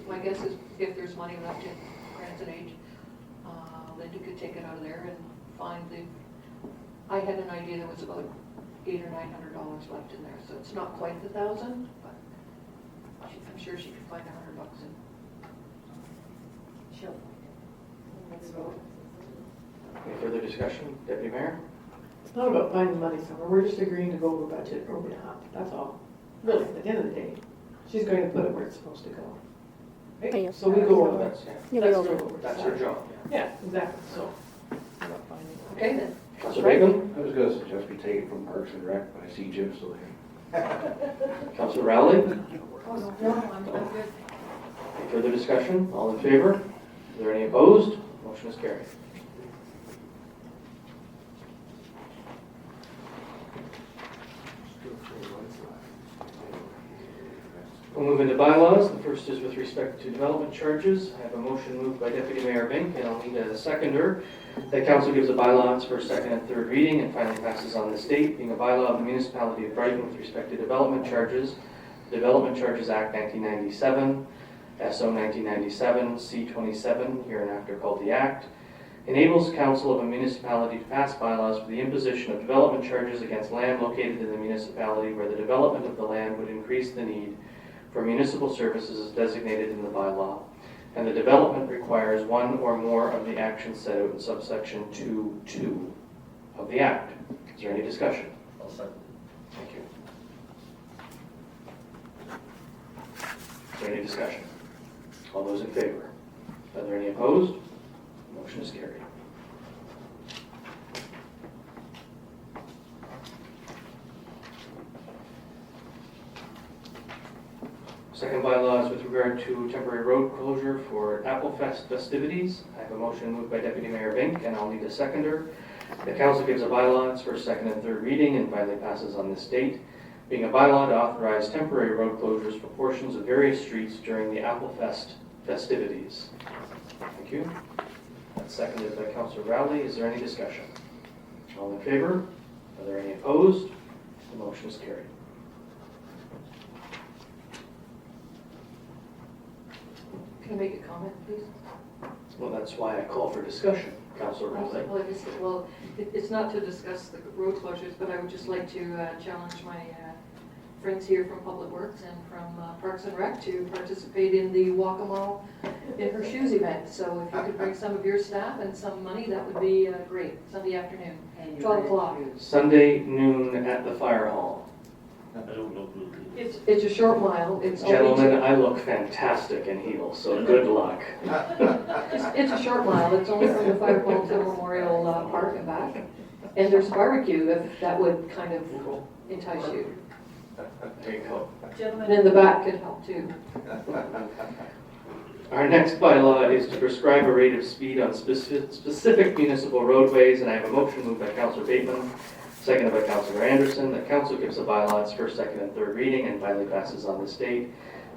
Speaker 4: My guess is if there's money left in grants and aid, Linda could take it out of there and find I had an idea there was about $800 or $900 left in there, so it's not quite the 1,000, but I'm sure she could find $100 in.
Speaker 7: She'll find
Speaker 1: Any further discussion, Deputy Mayor?
Speaker 12: It's not about finding money somewhere. We're just agreeing to go over budget or we're not. That's all. Really, at the end of the day, she's going to put it where it's supposed to go. Right?
Speaker 5: Yeah.
Speaker 12: So we go over it.
Speaker 1: That's her job.
Speaker 12: Yeah, exactly. So, it's about finding.
Speaker 4: Okay then.
Speaker 1: Councillor Bateman?
Speaker 2: I was going to suggest we take it from Parks and Rec, but I see Jim still here.
Speaker 1: Councillor Rowley?
Speaker 4: Oh, no, I'm good.
Speaker 1: Any further discussion? All in favor? Are there any opposed? Motion is carried. We'll move into bylaws. The first is with respect to development charges. I have a motion moved by Deputy Mayor Bink, and I'll need a seconder. That council gives a bylaw on its first, second, and third reading and finally passes on this date, being a bylaw of the municipality of Brighton with respect to development charges. Development Charges Act 1997, SO 1997, C27, hereinafter called the Act, enables council of a municipality to pass bylaws for the imposition of development charges against land located in the municipality where the development of the land would increase the need for municipal services as designated in the bylaw, and the development requires one or more of the actions set out in subsection 2.2 of the Act. Is there any discussion?
Speaker 11: I'll second.
Speaker 1: Thank you. Is there any discussion? All those in favor? Are there any opposed? Motion is carried. Second bylaw is with regard to temporary road closure for Apple Fest festivities. I have a motion moved by Deputy Mayor Bink, and I'll need a seconder. The council gives a bylaw its first, second, and third reading and finally passes on this date, being a bylaw to authorize temporary road closures for portions of various streets during the Apple Fest festivities. Thank you. That's seconded by Councillor Rowley. Is there any discussion? All in favor? Are there any opposed? The motion is carried.
Speaker 4: Can I make a comment, please?
Speaker 1: Well, that's why I call for discussion, Councillor Rowley.
Speaker 4: Well, it's not to discuss the road closures, but I would just like to challenge my friends here from Public Works and from Parks and Rec to participate in the Walk-A-Mile in her shoes event. So if you could bring some of your staff and some money, that would be great. Sunday afternoon, 12 o'clock.
Speaker 1: Sunday noon at the fire hall.
Speaker 11: I don't know who.
Speaker 4: It's a short mile. It's
Speaker 1: Gentlemen, I look fantastic in heels, so good luck.
Speaker 4: It's a short mile. It's only from the Fire Pole to Memorial Park and back. And there's barbecue if that would kind of entice you.
Speaker 1: There you go.
Speaker 4: And in the back could help too.
Speaker 1: Our next bylaw is to prescribe a rate of speed on specific municipal roadways, and I have a motion moved by Councillor Bateman, seconded by Councillor Anderson. The council gives a bylaw its first, second, and third reading and finally passes on this date,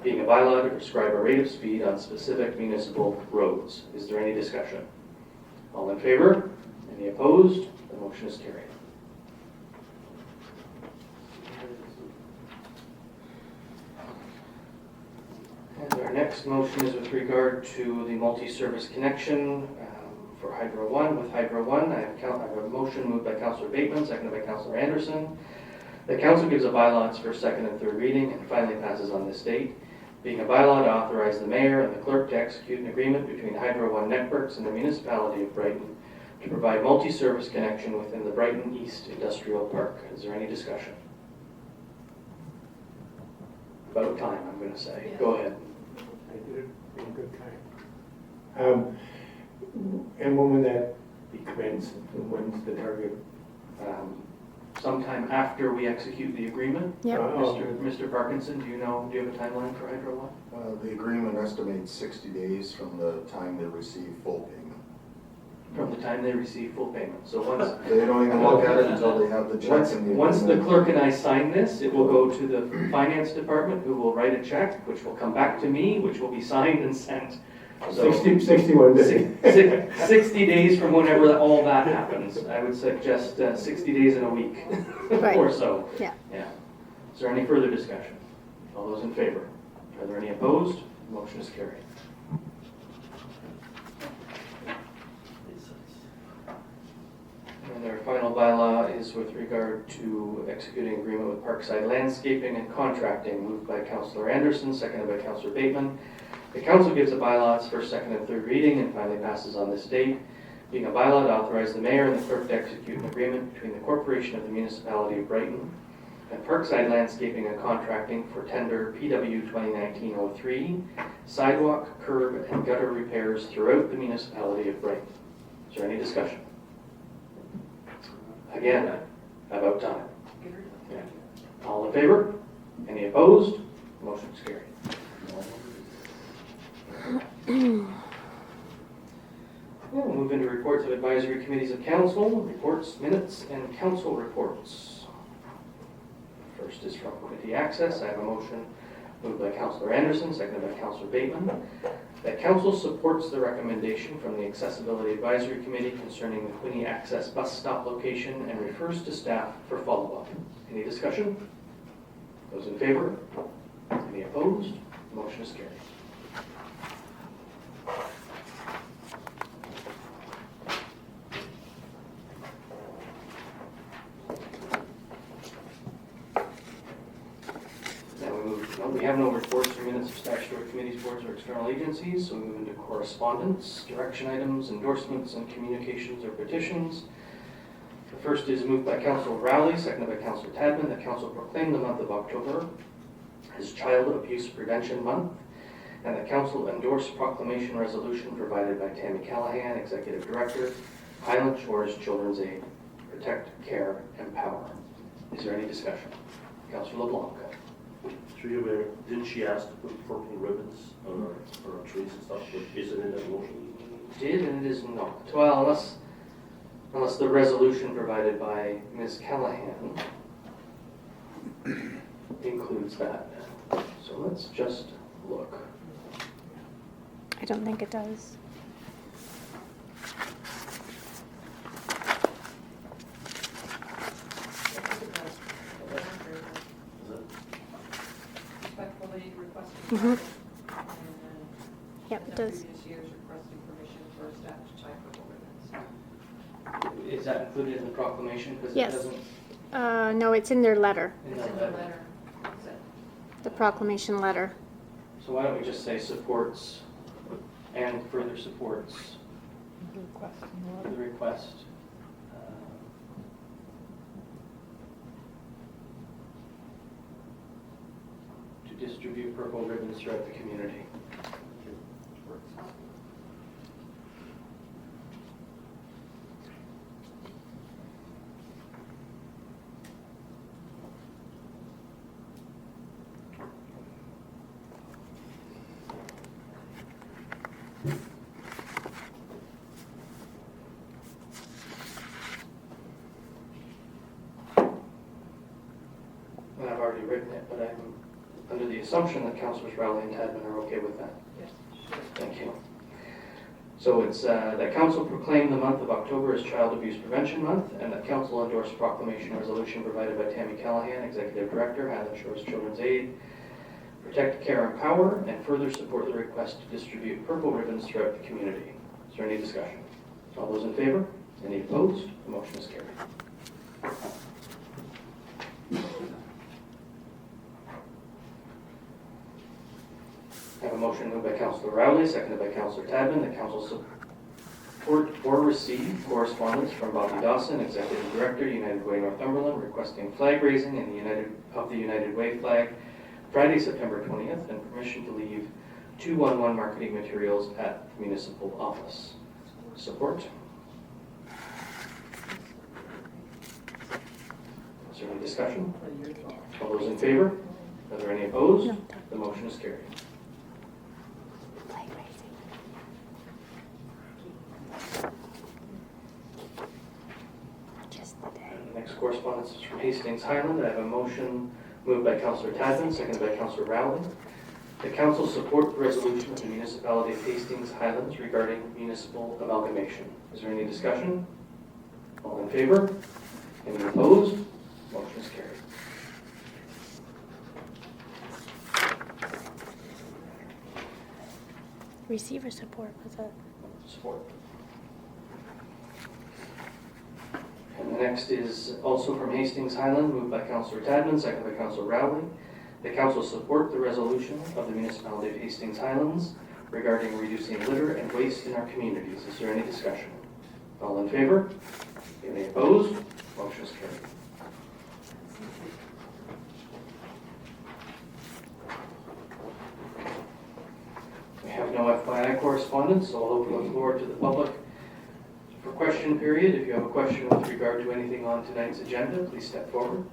Speaker 1: being a bylaw to prescribe a rate of speed on specific municipal roads. Is there any discussion? All in favor? Any opposed? The motion is carried. And our next motion is with regard to the multi-service connection for Hydro One. With Hydro One, I have a motion moved by Councillor Bateman, seconded by Councillor Anderson. The council gives a bylaw its first, second, and third reading and finally passes on this date, being a bylaw to authorize the mayor and the clerk to execute an agreement between Hydro One Networks and the municipality of Brighton to provide multi-service connection within the Brighton East Industrial Park. Is there any discussion? About time, I'm going to say.
Speaker 4: Yeah.
Speaker 1: Go ahead.
Speaker 8: I did it in good time. And when will that be commenced? When's the target?
Speaker 1: Sometime after we execute the agreement.
Speaker 5: Yep.
Speaker 1: Mr. Parkinson, do you have a timeline for Hydro One?
Speaker 15: The agreement estimates 60 days from the time they receive full payment.
Speaker 1: From the time they receive full payment. So once
Speaker 15: They don't even look at it until they have the check in the agreement.
Speaker 1: once the clerk and I sign this, it will go to the finance department, who will write a check, which will come back to me, which will be signed and sent. So
Speaker 8: 61 days.
Speaker 1: 60 days from whenever all that happens. I would suggest 60 days in a week
Speaker 5: Right.
Speaker 1: or so.
Speaker 5: Yeah.
Speaker 1: Is there any further discussion? All those in favor? Are there any opposed? Motion is carried. And our final bylaw is with regard to executing agreement with Parkside Landscaping and Contracting, moved by Councillor Anderson, seconded by Councillor Bateman. The council gives a bylaw its first, second, and third reading and finally passes on this date, being a bylaw to authorize the mayor and the clerk to execute an agreement between the corporation of the municipality of Brighton and Parkside Landscaping and Contracting for tender PW 2019-03 sidewalk, curb, and gutter repairs throughout the municipality of Brighton. Is there any discussion? Again, about time. Yeah. All in favor? Any opposed? Motion is carried. We'll move into reports of advisory committees of council, reports, minutes, and council reports. First is from Committee Access. I have a motion moved by Councillor Anderson, seconded by Councillor Bateman, that council supports the recommendation from the Accessibility Advisory Committee concerning the Quinte Access bus stop location and refers to staff for follow-up. Any discussion? Those in favor? Any opposed? Motion is carried. We have no reports or minutes of statutory committees, boards, or external agencies, so we move into correspondence, direction items, endorsements, and communications or petitions. The first is moved by Councillor Rowley, seconded by Councillor Tadman, that council proclaim the month of October as Child Abuse Prevention Month, and that council endorse proclamation resolution provided by Tammy Callahan, Executive Director, Highland Shores Children's Aid, Protect, Care, Empower. Is there any discussion? Councillor LeBlanc.
Speaker 11: Through you, Mayor, didn't she ask to put purple ribbons on our trees and stuff? But isn't it that motion?
Speaker 1: Did, and it is not. Well, unless the resolution provided by Ms. Callahan includes that. So let's just look.
Speaker 5: I don't think it does.
Speaker 4: Respectfully requesting.
Speaker 5: Mhm.
Speaker 4: And
Speaker 5: Yep, it
Speaker 4: in the
Speaker 5: does.
Speaker 4: previous years requesting permission for staff to tie purple ribbons.
Speaker 1: Is that included in the proclamation? Because
Speaker 5: Yes.
Speaker 1: it doesn't.
Speaker 5: No, it's in their letter,
Speaker 1: In
Speaker 4: It's
Speaker 1: that
Speaker 4: in the
Speaker 1: letter.
Speaker 4: letter. Is it?
Speaker 5: the proclamation letter.
Speaker 1: So why don't we just say supports and further supports the request? To distribute purple ribbons throughout the community. And I've already written it, but I'm under the assumption that Councilors Rowley and Tadman are okay with that.
Speaker 4: Yes.
Speaker 1: Thank you. So it's that council proclaim the month of October as Child Abuse Prevention Month, and that council endorse proclamation resolution provided by Tammy Callahan, Executive Director, Highland Shores Children's Aid, protect, care, empower, and further support the request to distribute purple ribbons throughout the community. Is there any discussion? All those in favor? Any opposed? The motion is carried. I have a motion moved by Councilor Rowley, seconded by Councilor Tadman, that council support or receive correspondence from Bobby Dawson, Executive Director, United Way Northumberland, requesting flag raising in the United Way flag Friday, September 20th, and permission to leave 211 marketing materials at the municipal office. Support? Is there any discussion? All those in favor? Are there any opposed?
Speaker 5: No.
Speaker 1: The motion is carried.
Speaker 5: Flag raising. Just the day.
Speaker 1: And the next correspondence is from Hastings Highland. I have a motion moved by Councilor Tadman, seconded by Councilor Rowley. The council support the resolution of the municipality of Hastings Highlands regarding municipal amalgamation. Is there any discussion? All in favor? Any opposed? Motion is carried.
Speaker 5: Receiver support, was it?
Speaker 1: Support. And the next is also from Hastings Highland, moved by Councilor Tadman, seconded by Councilor Rowley. The council support the resolution of the municipality of Hastings Highlands regarding reducing litter and waste in our communities. Is there any discussion? All in favor? Any opposed? Motion is carried. We have no FYI correspondence, so I'll open the floor to the public for question period. If you have a question with regard to anything on tonight's agenda, please step forward.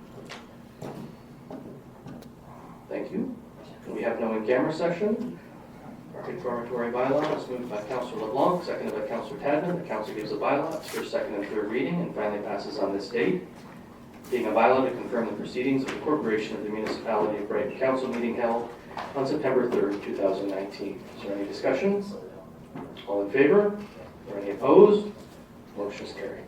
Speaker 1: Thank you. We have no in-camera session. Our confirmatory bylaw is moved by Councilor LeBlanc, seconded by Councilor Tadman. The council gives a bylaw its first, second, and third reading and finally passes on this date. Being a bylaw to confirm the proceedings of the corporation of the municipality of Brighton Council meeting held on September 3rd, 2019. Is there any discussion? All in favor? Or any opposed? Motion is carried.